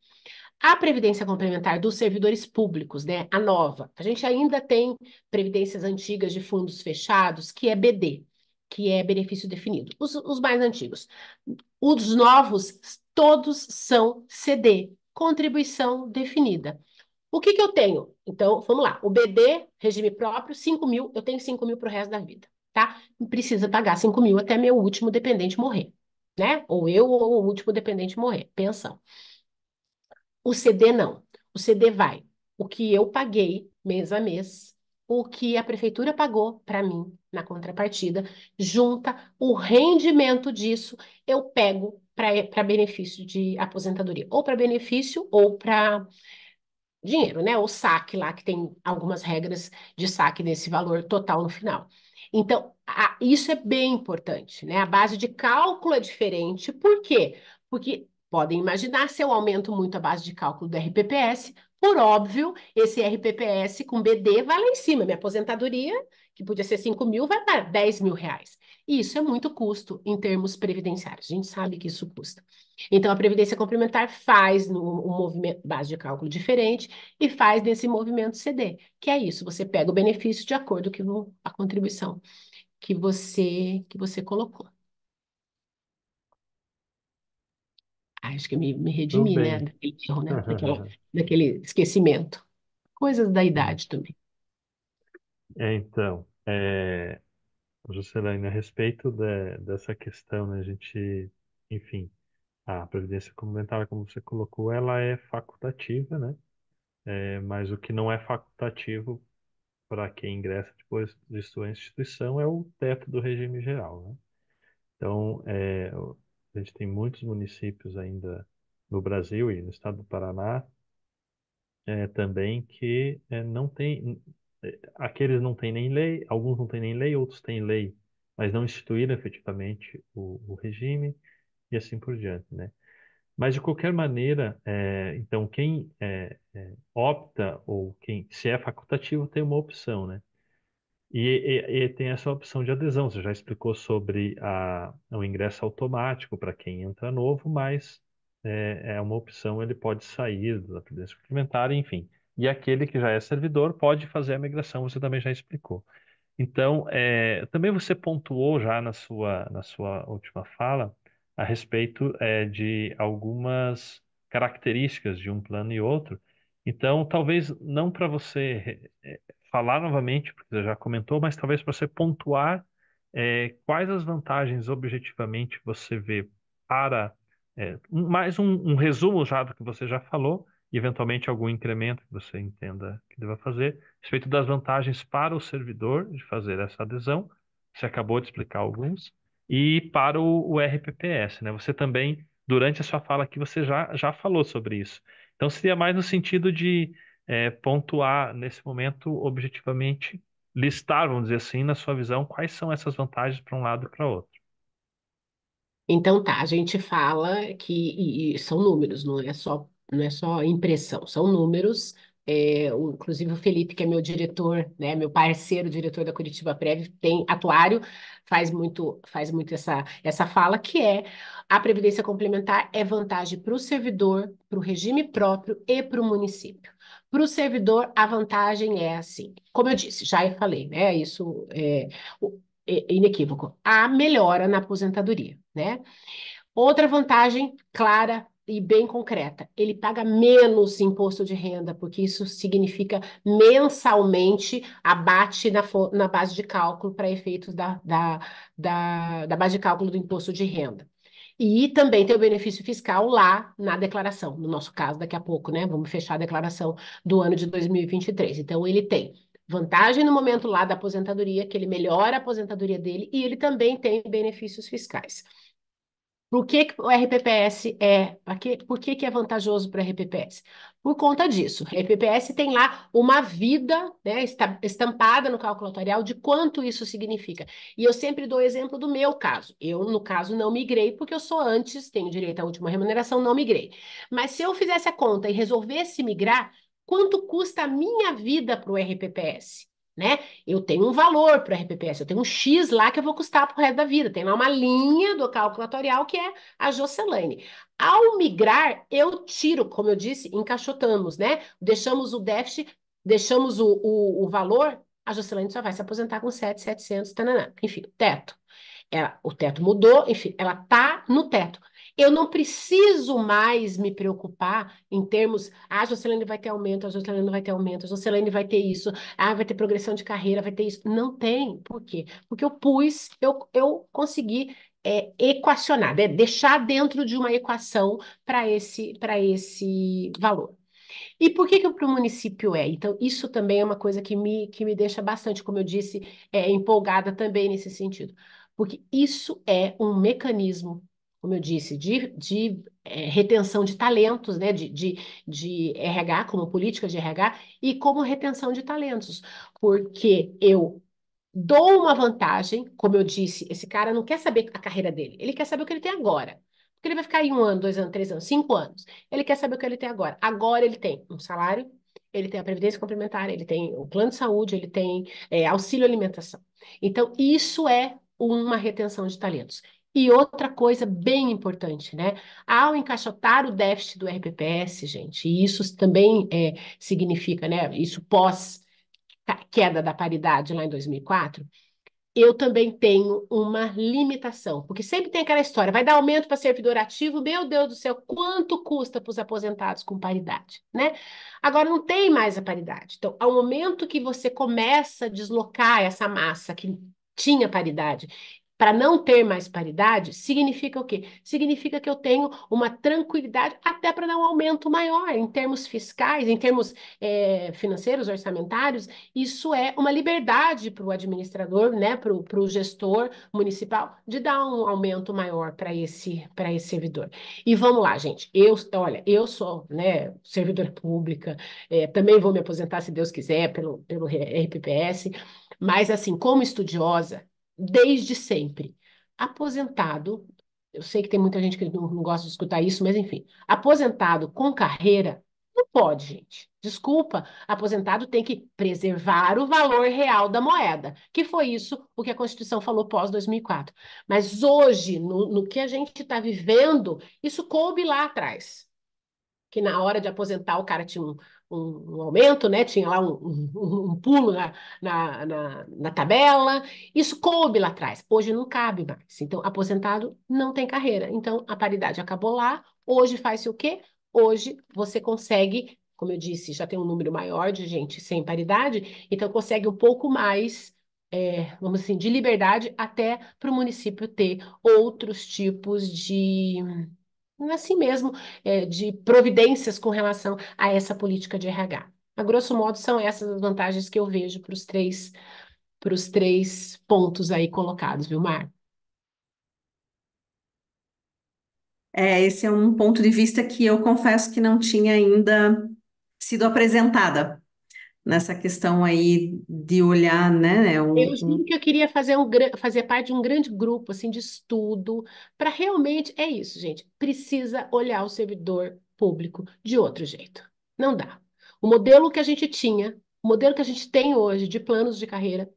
S2: A previdência complementar dos servidores públicos, né, a nova, a gente ainda tem previdências antigas de fundos fechados, que é BD, que é benefício definido. Os mais antigos. Os novos, todos são CD, contribuição definida. O que que eu tenho? Então, vamos lá. O BD, regime próprio, 5.000, eu tenho 5.000 para o resto da vida, tá? Não precisa pagar 5.000 até meu último dependente morrer, né? Ou eu ou o último dependente morrer, pensão. O CD não. O CD vai o que eu paguei mês a mês, o que a prefeitura pagou para mim na contrapartida, junta o rendimento disso, eu pego para benefício de aposentadoria, ou para benefício ou para dinheiro, né? O saque lá, que tem algumas regras de saque desse valor total no final. Então, isso é bem importante, né? A base de cálculo é diferente. Por quê? Porque podem imaginar se eu aumento muito a base de cálculo do RPPS, por óbvio, esse RPPS com BD vai lá em cima. Minha aposentadoria, que podia ser 5.000, vai para R$ 10.000. E isso é muito custo em termos previdenciários. A gente sabe que isso custa. Então, a Previdência Complementar faz um movimento, base de cálculo diferente, e faz nesse movimento CD, que é isso, você pega o benefício de acordo com a contribuição que você colocou. Acho que me
S3: Tudo
S2: redimi, né,
S3: bem.
S2: daquele erro, né, daquele esquecimento. Coisas da
S3: Sim.
S2: idade também.
S3: Então, Juscelane, a respeito dessa questão, né, a gente, enfim, a previdência complementar, como você colocou, ela é facultativa, né? Mas o que não é facultativo para quem ingressa depois de sua instituição é o teto do regime geral, né? Então, a gente tem muitos municípios ainda no Brasil e no estado do Paraná também que não tem, aqueles não têm nem lei, alguns não têm nem lei, outros têm lei, mas não instituíram efetivamente o regime e assim por diante, né? Mas de qualquer maneira, então quem opta ou quem se é facultativo tem uma opção, né? E tem essa opção de adesão. Você já explicou sobre o ingresso automático para quem entra novo, mas é uma opção, ele pode sair da previdência complementar, enfim. E aquele que já é servidor pode fazer a migração, você também já explicou. Então, também você pontuou já na sua última fala a respeito de algumas características de um plano e outro. Então, talvez não para você falar novamente, porque você já comentou, mas talvez para você pontuar quais as vantagens objetivamente você vê para mais um resumo já do que você já falou e eventualmente algum incremento que você entenda que deva fazer. A respeito das vantagens para o servidor de fazer essa adesão, você acabou de explicar alguns, e para o RPPS, né? Você também, durante a sua fala aqui, você já falou sobre isso. Então, seria mais no sentido de pontuar nesse momento objetivamente, listar, vamos dizer assim, na sua visão, quais são essas vantagens para um lado e para outro.
S2: Então tá, a gente fala que e são números, não é só impressão, são números. Inclusive o Felipe, que é meu diretor, né, meu parceiro, diretor da Curitiba Prev, tem atuário, faz muito essa fala, que é a previdência complementar é vantagem para o servidor, para o regime próprio e para o município. Para o servidor, a vantagem é assim, como eu disse, já falei, né? Isso é inequívoco. A melhora na aposentadoria, né? Outra vantagem clara e bem concreta, ele paga menos imposto de renda, porque isso significa mensalmente abate na base de cálculo para efeitos da base de cálculo do imposto de renda. E também tem o benefício fiscal lá na declaração, no nosso caso, daqui a pouco, né? Vamos fechar a declaração do ano de 2023. Então, ele tem vantagem no momento lá da aposentadoria, que ele melhora a aposentadoria dele, e ele também tem benefícios fiscais. Por que o RPPS por que é vantajoso para o RPPS? Por conta disso. O RPPS tem lá uma vida, né, estampada no cálculo atuarial de quanto isso significa. E eu sempre dou o exemplo do meu caso. Eu, no caso, não migrei, porque eu sou antes, tenho direito à última remuneração, não migrei. Mas se eu fizesse a conta e resolvesse migrar, quanto custa a minha vida para o RPPS? Né? Eu tenho um valor para o RPPS, eu tenho um X lá que eu vou custar para o resto da vida. Tem lá uma linha do cálculo atuarial que é a Joselaine. Ao migrar, eu tiro, como eu disse, encaixotamos, né? Deixamos o déficit, deixamos o valor, a Joselaine só vai se aposentar com 7.700, tananã. Enfim, teto. O teto mudou, enfim, ela está no teto. Eu não preciso mais me preocupar em termos, a Joscelane vai ter aumento, a Joscelane não vai ter aumento, a Joscelane vai ter isso, vai ter progressão de carreira, vai ter isso. Não tem. Por quê? Porque eu consegui equacionar, né? Deixar dentro de uma equação para esse valor. E por que para o município é? Então, isso também é uma coisa que me deixa bastante, como eu disse, empolgada também nesse sentido. Porque isso é um mecanismo, como eu disse, de retenção de talentos, né? De RH, como política de RH, e como retenção de talentos. Porque eu dou uma vantagem, como eu disse, esse cara não quer saber a carreira dele, ele quer saber o que ele tem agora. Porque ele vai ficar aí 1 ano, 2 anos, 3 anos, 5 anos. Ele quer saber o que ele tem agora. Agora ele tem um salário, ele tem a previdência complementar, ele tem o plano de saúde, ele tem auxílio alimentação. Então, isso é uma retenção de talentos. E outra coisa bem importante, né? Ao encaixotar o déficit do RPPS, gente, e isso também significa, né? Isso pós queda da paridade lá em 2004, eu também tenho uma limitação, porque sempre tem aquela história, vai dar aumento para servidor ativo, meu Deus do céu, quanto custa para os aposentados com paridade, né? Agora não tem mais a paridade. Então, ao momento que você começa a deslocar essa massa que tinha paridade para não ter mais paridade, significa o quê? Significa que eu tenho uma tranquilidade até para dar um aumento maior em termos fiscais, em termos financeiros, orçamentários. Isso é uma liberdade para o administrador, né, para o gestor municipal, de dar um aumento maior para esse servidor. E vamos lá, gente. Olha, eu sou, né, servidora pública, também vou me aposentar, se Deus quiser, pelo RPPS, mas assim, como estudiosa, desde sempre, aposentado, eu sei que tem muita gente que não gosta de escutar isso, mas enfim, aposentado com carreira, não pode, gente. Desculpa, aposentado tem que preservar o valor real da moeda, que foi isso o que a Constituição falou pós 2004. Mas hoje, no que a gente está vivendo, isso coube lá atrás, que na hora de aposentar o cara tinha um aumento, né? Tinha lá um pulo na tabela. Isso coube lá atrás. Hoje não cabe mais. Então, aposentado não tem carreira. Então, a paridade acabou lá. Hoje faz-se o quê? Hoje você consegue, como eu disse, já tem um número maior de gente sem paridade, então consegue um pouco mais, vamos assim, de liberdade até para o município ter outros tipos assim mesmo, de providências com relação a essa política de RH. A grosso modo, são essas as vantagens que eu vejo para os três pontos aí colocados, viu, Mar?
S1: Esse é um ponto de vista que eu confesso que não tinha ainda sido apresentada nessa questão aí de olhar, né,
S2: Eu juro que eu queria fazer parte de um grande grupo assim de estudo para realmente é isso, gente. Precisa olhar o servidor público de outro jeito. Não dá. O modelo que a gente tinha, o modelo que a gente tem hoje de planos de carreira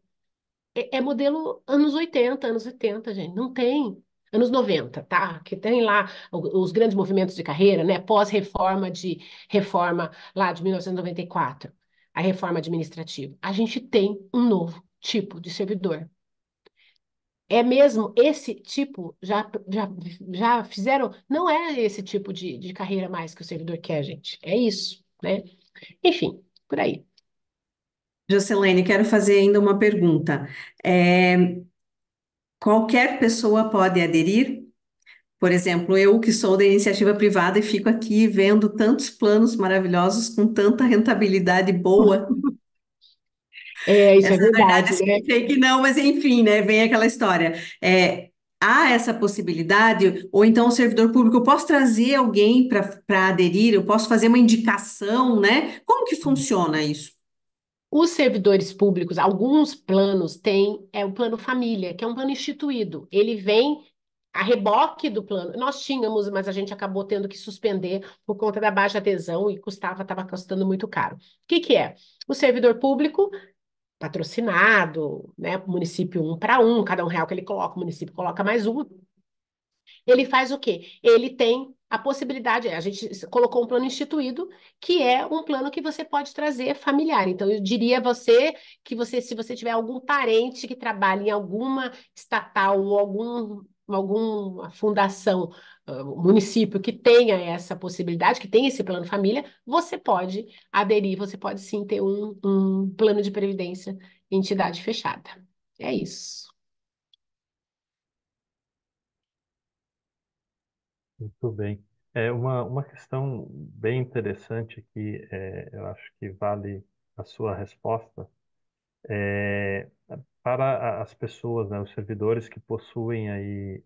S2: é modelo anos 80, anos 70, gente. Não tem. Anos 90, tá? Que tem lá os grandes movimentos de carreira, né? Pós-reforma lá de 1994, a reforma administrativa. A gente tem um novo tipo de servidor. É mesmo esse tipo, já fizeram, não é esse tipo de carreira mais que o servidor quer, gente. É isso, né? Enfim, por aí.
S1: Jocelene, quero fazer ainda uma pergunta. É, qualquer pessoa pode aderir? Por exemplo, eu que sou da iniciativa privada e fico aqui vendo tantos planos maravilhosos com tanta rentabilidade boa.
S2: Isso é
S1: Essa, na verdade,
S2: verdade,
S1: eu
S2: né?
S1: sei que não, mas enfim, né? Vem aquela história. Há essa possibilidade, ou então o servidor público, eu posso trazer alguém para aderir, eu posso fazer uma indicação, né? Como que funciona isso?
S2: Os servidores públicos, alguns planos têm o plano família, que é um plano instituído. Ele vem a reboque do plano. Nós tínhamos, mas a gente acabou tendo que suspender por conta da baixa adesão e estava custando muito caro. O que que é? O servidor público patrocinado, né? Município 1 para 1, cada R$ 1 que ele coloca, o município coloca mais um. Ele faz o quê? Ele tem a possibilidade, a gente colocou um plano instituído, que é um plano que você pode trazer familiar. Então, eu diria a você que se você tiver algum parente que trabalhe em alguma estatal ou alguma fundação, município que tenha essa possibilidade, que tenha esse plano família, você pode aderir, você pode sim ter um plano de previdência em entidade fechada. É isso.
S3: Muito bem. Uma questão bem interessante que eu acho que vale a sua resposta é para as pessoas, né, os servidores que possuem aí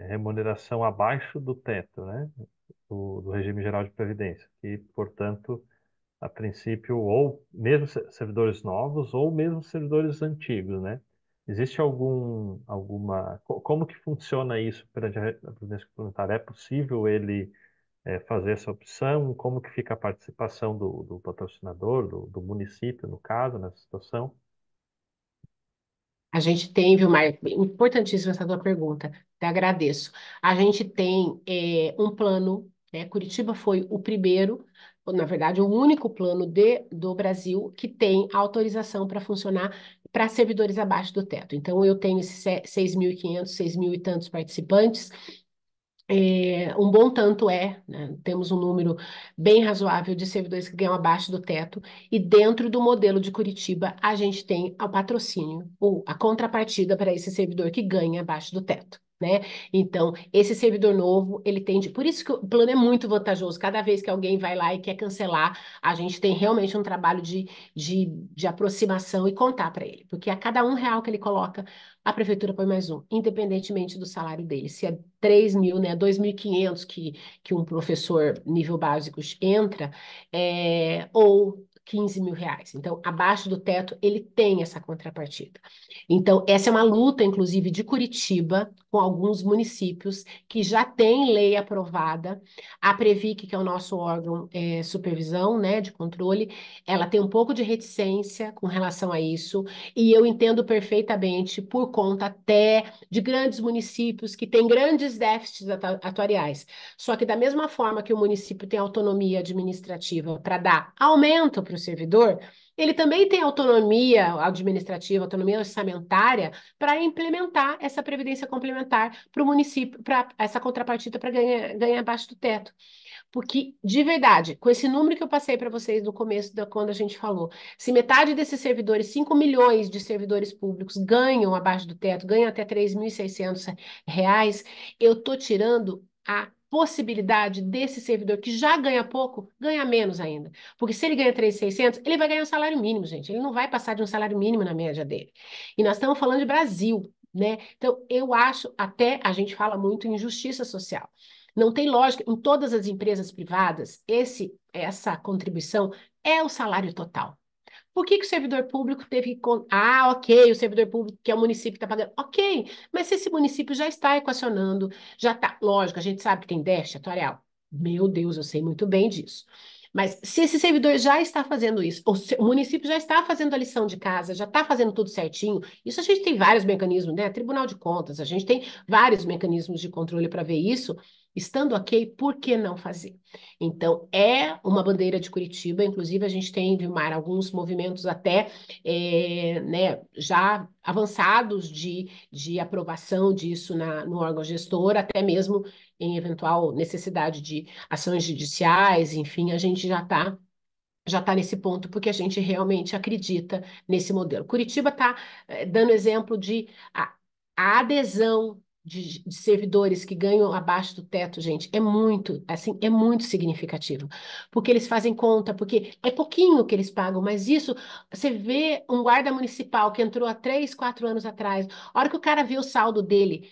S3: remuneração abaixo do teto, né, do regime geral de previdência, que, portanto, a princípio, ou mesmo servidores novos, ou mesmo servidores antigos, né? Existe como que funciona isso perante a Previdência Complementar? É possível ele fazer essa opção? Como que fica a participação do patrocinador, do município, no caso, nessa situação?
S2: A gente tem, viu, Mar? Importantíssima essa tua pergunta. Te agradeço. A gente tem um plano, né? Curitiba foi o primeiro, ou, na verdade, o único plano do Brasil que tem autorização para funcionar para servidores abaixo do teto. Então, eu tenho esses 6.500, 6 mil e tantos participantes. Um bom tanto né? Temos um número bem razoável de servidores que ganham abaixo do teto, e dentro do modelo de Curitiba, a gente tem o patrocínio, ou a contrapartida para esse servidor que ganha abaixo do teto. Né? Então, esse servidor novo, ele tem por isso que o plano é muito vantajoso. Cada vez que alguém vai lá e quer cancelar, a gente tem realmente um trabalho de aproximação e contar para ele. Porque a cada R$ 1 que ele coloca, a prefeitura põe mais um, independentemente do salário dele. Se é 3 mil, né, 2.500 que um professor nível básico entra, ou R$ 15.000. Então, abaixo do teto, ele tem essa contrapartida. Então, essa é uma luta, inclusive, de Curitiba, com alguns municípios que já têm lei aprovada. A Previc, que é o nosso órgão supervisão, né, de controle, ela tem um pouco de reticência com relação a isso, e eu entendo perfeitamente por conta até de grandes municípios que têm grandes déficits atuariais. Só que da mesma forma que o município tem autonomia administrativa para dar aumento para o servidor, ele também tem autonomia administrativa, autonomia orçamentária para implementar essa previdência complementar para o município, para essa contrapartida para ganhar abaixo do teto. Porque, de verdade, com esse número que eu passei para vocês no começo, quando a gente falou, se metade desses servidores, 5 milhões de servidores públicos, ganham abaixo do teto, ganham até R$ 3.600, eu estou tirando a possibilidade desse servidor que já ganha pouco, ganhar menos ainda. Porque se ele ganha 3.600, ele vai ganhar um salário mínimo, gente. Ele não vai passar de um salário mínimo na média dele. E nós estamos falando de Brasil, né? Então, eu acho, até a gente fala muito em justiça social. Não tem lógica, em todas as empresas privadas, essa contribuição é o salário total. Por que que o servidor público teve que. Ah, ok, o servidor público que é o município que está pagando. Ok, mas se esse município já está equacionando, já está. Lógico, a gente sabe que tem déficit atuarial. Meu Deus, eu sei muito bem disso. Mas se esse servidor já está fazendo isso, o município já está fazendo a lição de casa, já está fazendo tudo certinho, isso a gente tem vários mecanismos, né? Tribunal de Contas, a gente tem vários mecanismos de controle para ver isso. Estando ok, por que não fazer? Então, é uma bandeira de Curitiba, inclusive a gente tem, Vilmar, alguns movimentos até né, já avançados de aprovação disso no órgão gestor, até mesmo em eventual necessidade de ações judiciais, enfim, a gente já está nesse ponto, porque a gente realmente acredita nesse modelo. Curitiba está dando exemplo de a adesão de servidores que ganham abaixo do teto, gente, é muito, assim, é muito significativo, porque eles fazem conta, porque é pouquinho que eles pagam, mas isso, você vê um guarda municipal que entrou há 3, 4 anos atrás, a hora que o cara vê o saldo dele,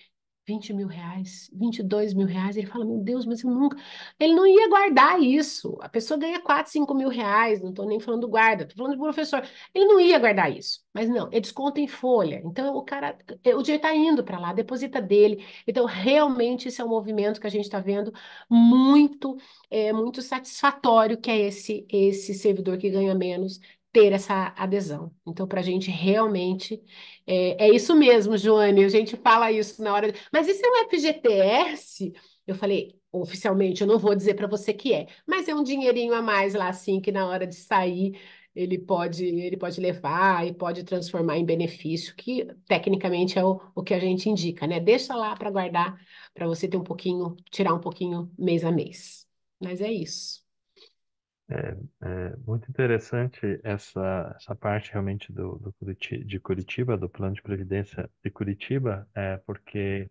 S2: R$ 20.000, R$ 22.000, ele fala, meu Deus, mas eu nunca... Ele não ia guardar isso. A pessoa ganha 4, 5 mil reais, não estou nem falando do guarda, estou falando do professor. Ele não ia guardar isso. Mas não, é desconto em folha. Então o cara, o dinheiro está indo para lá, deposita dele. Então, realmente, esse é um movimento que a gente está vendo muito, muito satisfatório, que é esse servidor que ganha menos ter essa adesão. Então, para a gente realmente é isso mesmo, Joane. A gente fala isso na hora. Mas isso é um FGTS? Eu falei, oficialmente, eu não vou dizer para você que é, mas é um dinheirinho a mais lá, assim, que na hora de sair ele pode levar e pode transformar em benefício, que tecnicamente é o que a gente indica, né? Deixa lá para guardar, para você ter um pouquinho, tirar um pouquinho mês a mês. Mas é isso.
S3: É muito interessante essa parte realmente de Curitiba, do plano de previdência de Curitiba, porque,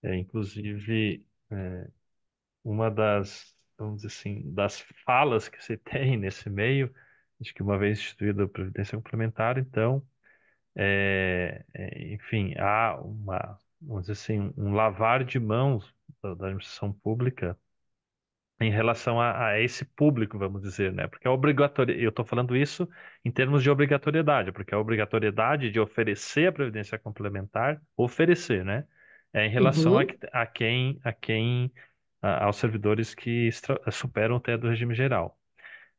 S3: inclusive, uma vamos dizer assim, das falas que se tem nesse meio, de que uma vez instituída a previdência complementar, então, enfim, há vamos dizer assim, um lavar de mãos da administração pública em relação a esse público, vamos dizer, né? Porque a obrigatoriedade, eu estou falando isso em termos de obrigatoriedade, porque a obrigatoriedade de oferecer a previdência complementar, oferecer, né? É em relação
S2: Uhum,
S3: aos servidores que superam o teto do regime geral.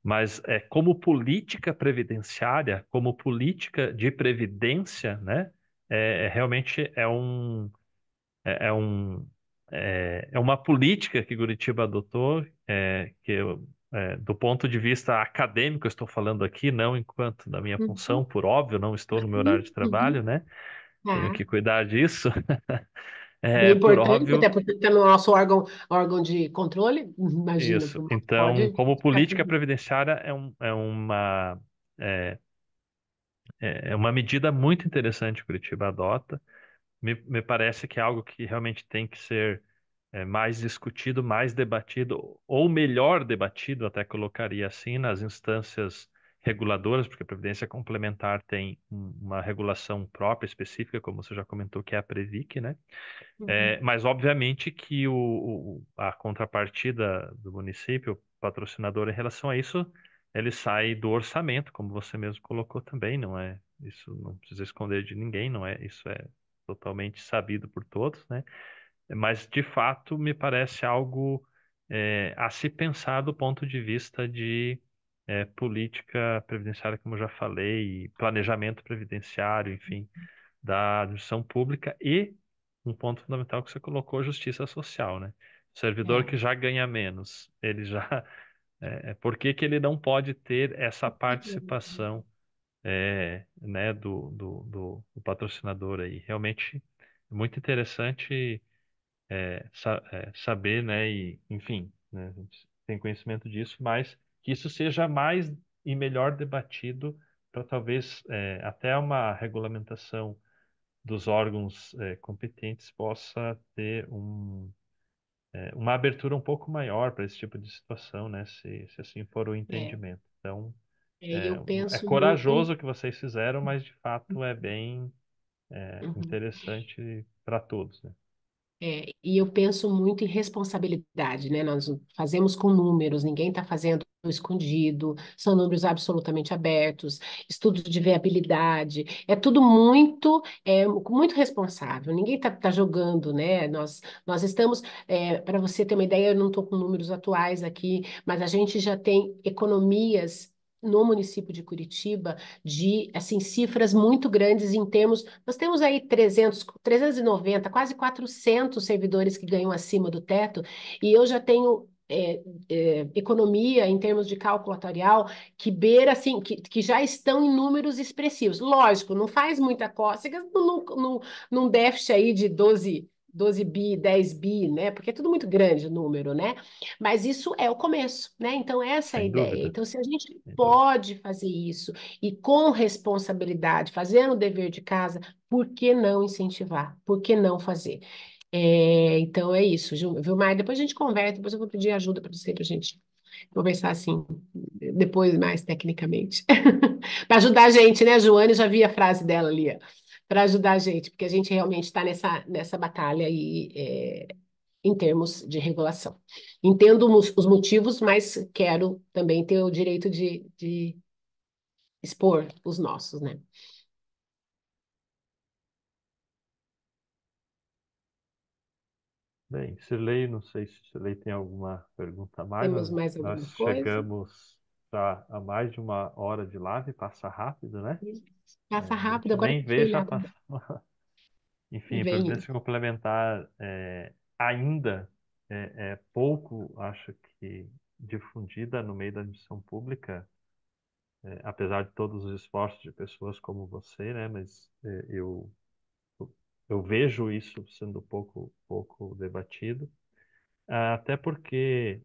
S3: Mas como política previdenciária, como política de previdência, né? Realmente é, um, é uma política que Curitiba adotou, do ponto de vista acadêmico, eu estou falando aqui, não enquanto da minha função,
S2: uhum,
S3: por óbvio, não estou no meu horário de
S2: uhum,
S3: trabalho,
S2: uhum.
S3: né? Tenho
S2: Tá.
S3: que cuidar disso.
S2: Bem
S3: Por
S2: importante, até
S3: óbvio,
S2: porque está no nosso órgão de controle. Imagina,
S3: isso.
S2: Vilmar,
S3: Então,
S2: pode
S3: como
S2: ficar
S3: política
S2: tranquilo.
S3: previdenciária, é, é uma medida muito interessante que Curitiba adota. Me parece que é algo que realmente tem que ser mais discutido, mais debatido, ou melhor debatido, até colocaria assim, nas instâncias reguladoras, porque a Previdência Complementar tem uma regulação própria, específica, como você já comentou, que é a Previc, né?
S2: Uhum,
S3: Mas, obviamente, que a contrapartida do município, o patrocinador, em relação a isso, ele sai do orçamento, como você mesmo colocou também, não é? Isso não precisa esconder de ninguém, não é? Isso é totalmente sabido por todos, né? Mas, de fato, me parece algo a se pensar do ponto de vista de política previdenciária, como eu já falei, planejamento previdenciário, enfim, da administração pública e um ponto fundamental que você colocou, justiça social, né? O servidor que
S2: é.
S3: já ganha menos, ele já, por que que ele não pode ter essa participação, né, do patrocinador aí? Realmente é muito interessante saber, né, e enfim, né, a gente tem conhecimento disso, mas que isso seja mais e melhor debatido para talvez até uma regulamentação dos órgãos competentes possa ter uma abertura um pouco maior para esse tipo de situação, né? Se assim for o
S2: É,
S3: entendimento. Então,
S2: e eu
S3: é
S2: penso muito.
S3: corajoso o que vocês fizeram, mas de fato é bem
S2: Uhum.
S3: interessante para todos, né?
S2: E eu penso muito em responsabilidade, né? Nós fazemos com números, ninguém está fazendo escondido, são números absolutamente abertos, estudo de viabilidade, é tudo muito responsável, ninguém está jogando, né? Nós estamos, para você ter uma ideia, eu não estou com números atuais aqui, mas a gente já tem economias no município de Curitiba de assim cifras muito grandes em termos. Nós temos aí 390, quase 400 servidores que ganham acima do teto, e eu já tenho economia em termos de cálculo atuarial que beira assim, que já estão em números expressivos. Lógico, não faz muita cócega num déficit aí de 12 bi, 10 bi, né? Porque é tudo muito grande o número, né? Mas isso é o começo, né? Então, essa é a
S3: Sem
S2: ideia.
S3: dúvida,
S2: Então, se a gente
S3: sem dúvida.
S2: pode fazer isso e com responsabilidade, fazendo o dever de casa, por que não incentivar? Por que não fazer? Então é isso, viu, Mai? Depois a gente conversa, depois eu vou pedir ajuda para você, para a gente conversar assim, depois mais tecnicamente. Para ajudar a gente, né? A Joane, já vi a frase dela ali, para ajudar a gente, porque a gente realmente está nessa batalha aí, em termos de regulação. Entendo os motivos, mas quero também ter o direito de expor os nossos, né?
S3: Bem, Cirlei, não sei se Cirlei tem alguma pergunta a mais,
S2: Temos mais
S3: nós
S2: alguma coisa?
S3: chegamos já a mais de uma hora de live, passa rápido, né?
S2: Passa
S3: A
S2: rápido,
S3: gente
S2: agora
S3: nem
S2: que eu fui
S3: vê, já
S2: olhar
S3: passa.
S2: também.
S3: Enfim,
S2: Vem aí.
S3: previdência complementar ainda é pouco, acho que, difundida no meio da administração pública, apesar de todos os esforços de pessoas como você, né? Mas eu vejo isso sendo pouco debatido, até porque,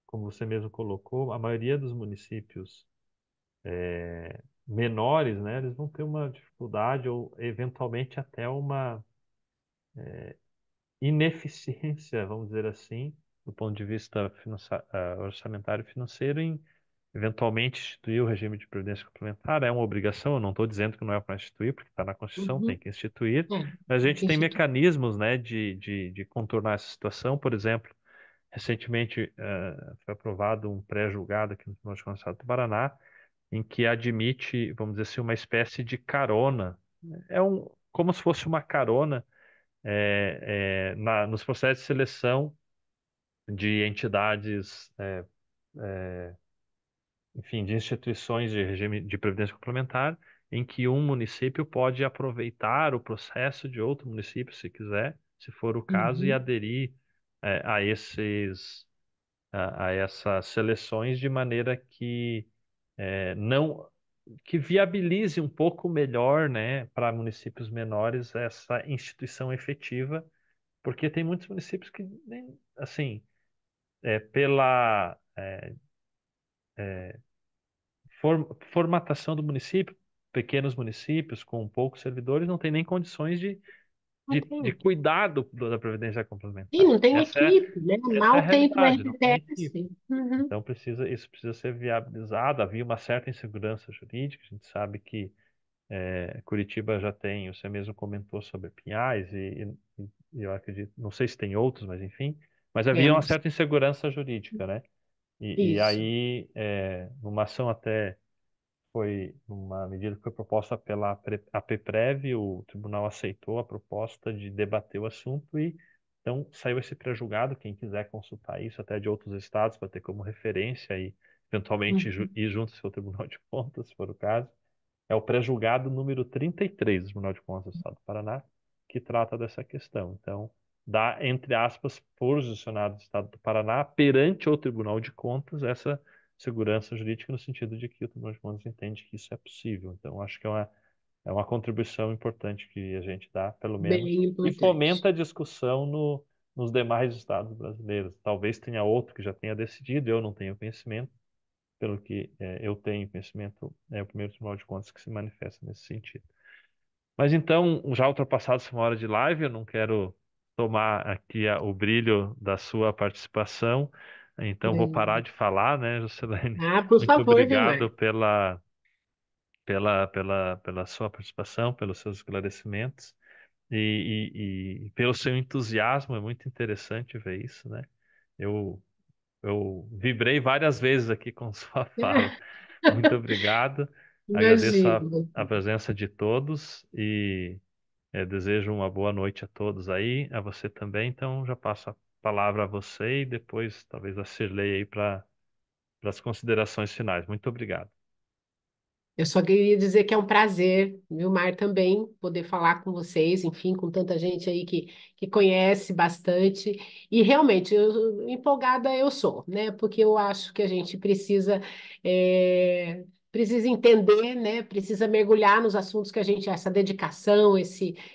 S3: como você mesmo colocou, a maioria dos municípios menores, né? Eles vão ter uma dificuldade ou eventualmente até uma ineficiência, vamos dizer assim, do ponto de vista orçamentário e financeiro, em eventualmente instituir o regime de previdência complementar. É uma obrigação, eu não estou dizendo que não é para instituir, porque está na Constituição, tem
S2: Uhum.
S3: que instituir,
S2: É,
S3: mas a
S2: tem
S3: gente
S2: que
S3: tem
S2: instituir.
S3: mecanismos, né, de contornar essa situação. Por exemplo, recentemente foi aprovado um pré-julgado aqui no Tribunal de Contas do Estado do Paraná, em que admite, vamos dizer assim, uma espécie de carona. Como se fosse uma carona nos processos de seleção de entidades, enfim, de instituições de regime de previdência complementar, em que um município pode aproveitar o processo de outro município, se quiser, se for o caso, e
S2: Uhum.
S3: aderir a a essas seleções de maneira que não que viabilize um pouco melhor, né, para municípios menores essa instituição efetiva, porque tem muitos municípios que nem, assim, pela formatação do município, pequenos municípios com poucos servidores não têm nem condições
S2: Não
S3: de
S2: tem.
S3: cuidar da previdência
S2: Sim,
S3: complementar.
S2: não tem equipe, né?
S3: Essa é a
S2: Mal tem para o
S3: realidade, não tem equipe.
S2: RTS. Uhum.
S3: Então isso precisa ser viabilizado. Havia uma certa insegurança jurídica. A gente sabe que Curitiba já tem, você mesmo comentou sobre Pinhais e eu acredito, não sei se tem outros, mas enfim, mas havia uma
S2: Temos.
S3: certa insegurança jurídica, né? E
S2: Isso.
S3: aí, numa ação até foi uma medida que foi proposta pela APPREV, o tribunal aceitou a proposta de debater o assunto e então saiu esse pré-julgado. Quem quiser consultar isso até de outros estados para ter como referência e eventualmente
S2: Uhum.
S3: ir junto ao seu Tribunal de Contas, se for o caso, é o pré-julgado número 33 do Tribunal de Contas do Estado do Paraná, que trata dessa questão. Então, dá, entre aspas, posicionado do Estado do Paraná perante o Tribunal de Contas essa segurança jurídica no sentido de que o Tribunal de Contas entende que isso é possível. Então, acho que é uma contribuição importante que a gente dá, pelo menos,
S2: Bem
S3: e
S2: importante.
S3: fomenta a discussão nos demais estados brasileiros. Talvez tenha outro que já tenha decidido, eu não tenho conhecimento, pelo que eu tenho conhecimento, é o primeiro Tribunal de Contas que se manifesta nesse sentido. Mas então, já ultrapassado uma hora de live, eu não quero tomar aqui o brilho da sua participação. Então, vou parar
S2: Legal.
S3: de falar, né, Juscelene?
S2: Ah, por
S3: Muito
S2: favor,
S3: obrigado
S2: Vilmar.
S3: pela sua participação, pelos seus esclarecimentos e pelo seu entusiasmo. É muito interessante ver isso, né? Eu, eu vibrei várias vezes aqui com sua fala. Muito obrigado. Agradeço
S2: Imagino.
S3: a presença de todos e desejo uma boa noite a todos aí, a você também. Então, já passo a palavra a você e depois talvez a Cirlei aí para as considerações finais. Muito obrigado.
S2: Eu só queria dizer que é um prazer, Vilmar, também poder falar com vocês, enfim, com tanta gente aí que conhece bastante. E realmente, empolgada eu sou, né? Porque eu acho que a gente precisa entender, né? Precisa mergulhar nos assuntos que a gente, essa dedicação,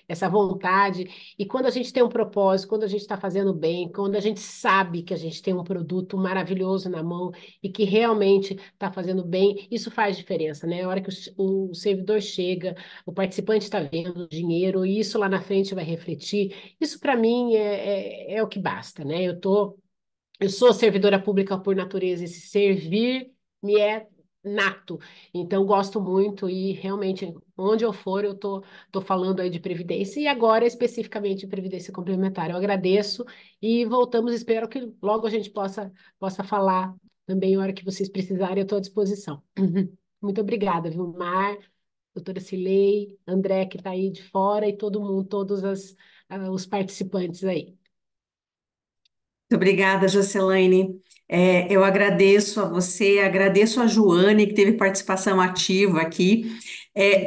S2: essa vontade. E quando a gente tem um propósito, quando a gente está fazendo bem, quando a gente sabe que a gente tem um produto maravilhoso na mão e que realmente está fazendo bem, isso faz diferença, né? A hora que o servidor chega, o participante está vendo o dinheiro, e isso lá na frente vai refletir. Isso para mim é o que basta, né? Eu sou servidora pública por natureza, esse servir me é nato. Então, gosto muito e realmente, onde eu for, tô falando aí de previdência e agora especificamente de previdência complementar. Eu agradeço e voltamos. Espero que logo a gente possa falar também, a hora que vocês precisarem, eu estou à disposição. Muito obrigada, Vilmar, doutora Cilei, André, que está aí de fora, e todo mundo, os participantes aí.
S1: Muito obrigada, Jocelaine. Eu agradeço a você, agradeço a Joane, que teve participação ativa aqui,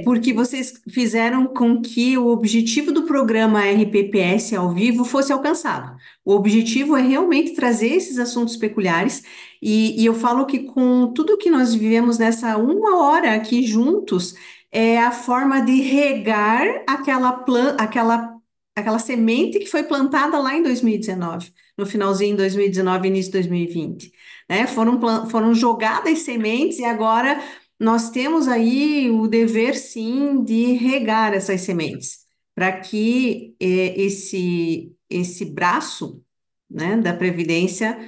S1: porque vocês fizeram com que o objetivo do programa RPPS ao vivo fosse alcançado. O objetivo é realmente trazer esses assuntos peculiares, e eu falo que com tudo que nós vivemos nessa uma hora aqui juntos, é a forma de regar aquela semente que foi plantada lá em 2019, no finalzinho de 2019, início de 2020, né? Foram jogadas sementes e agora nós temos aí o dever, sim, de regar essas sementes, para que esse braço, né, da Previdência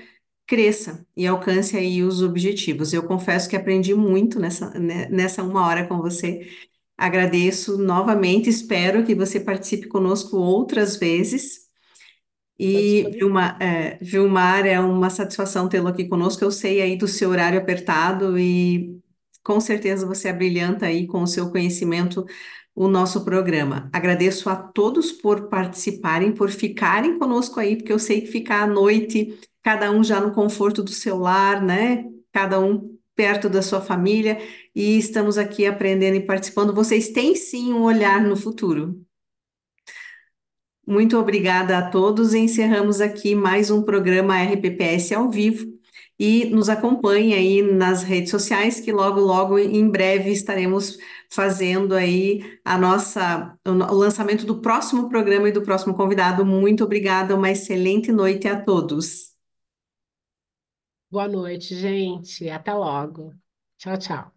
S1: cresça e alcance aí os objetivos. Eu confesso que aprendi muito nessa uma hora com você. Agradeço novamente, espero que você participe conosco outras vezes.
S2: À
S1: E
S2: disposição.
S1: Vilmar, é uma satisfação tê-lo aqui conosco. Eu sei aí do seu horário apertado e com certeza você abrilhanta aí com o seu conhecimento o nosso programa. Agradeço a todos por participarem, por ficarem conosco aí, porque eu sei que ficar à noite, cada um já no conforto do seu lar, né? Cada um perto da sua família, e estamos aqui aprendendo e participando. Vocês têm sim um olhar no futuro. Muito obrigada a todos. Encerramos aqui mais um programa RPPS ao vivo e nos acompanhe aí nas redes sociais que logo, logo, em breve estaremos fazendo aí o lançamento do próximo programa e do próximo convidado. Muito obrigada, uma excelente noite a todos.
S2: Boa noite, gente. Até logo. Tchau, tchau.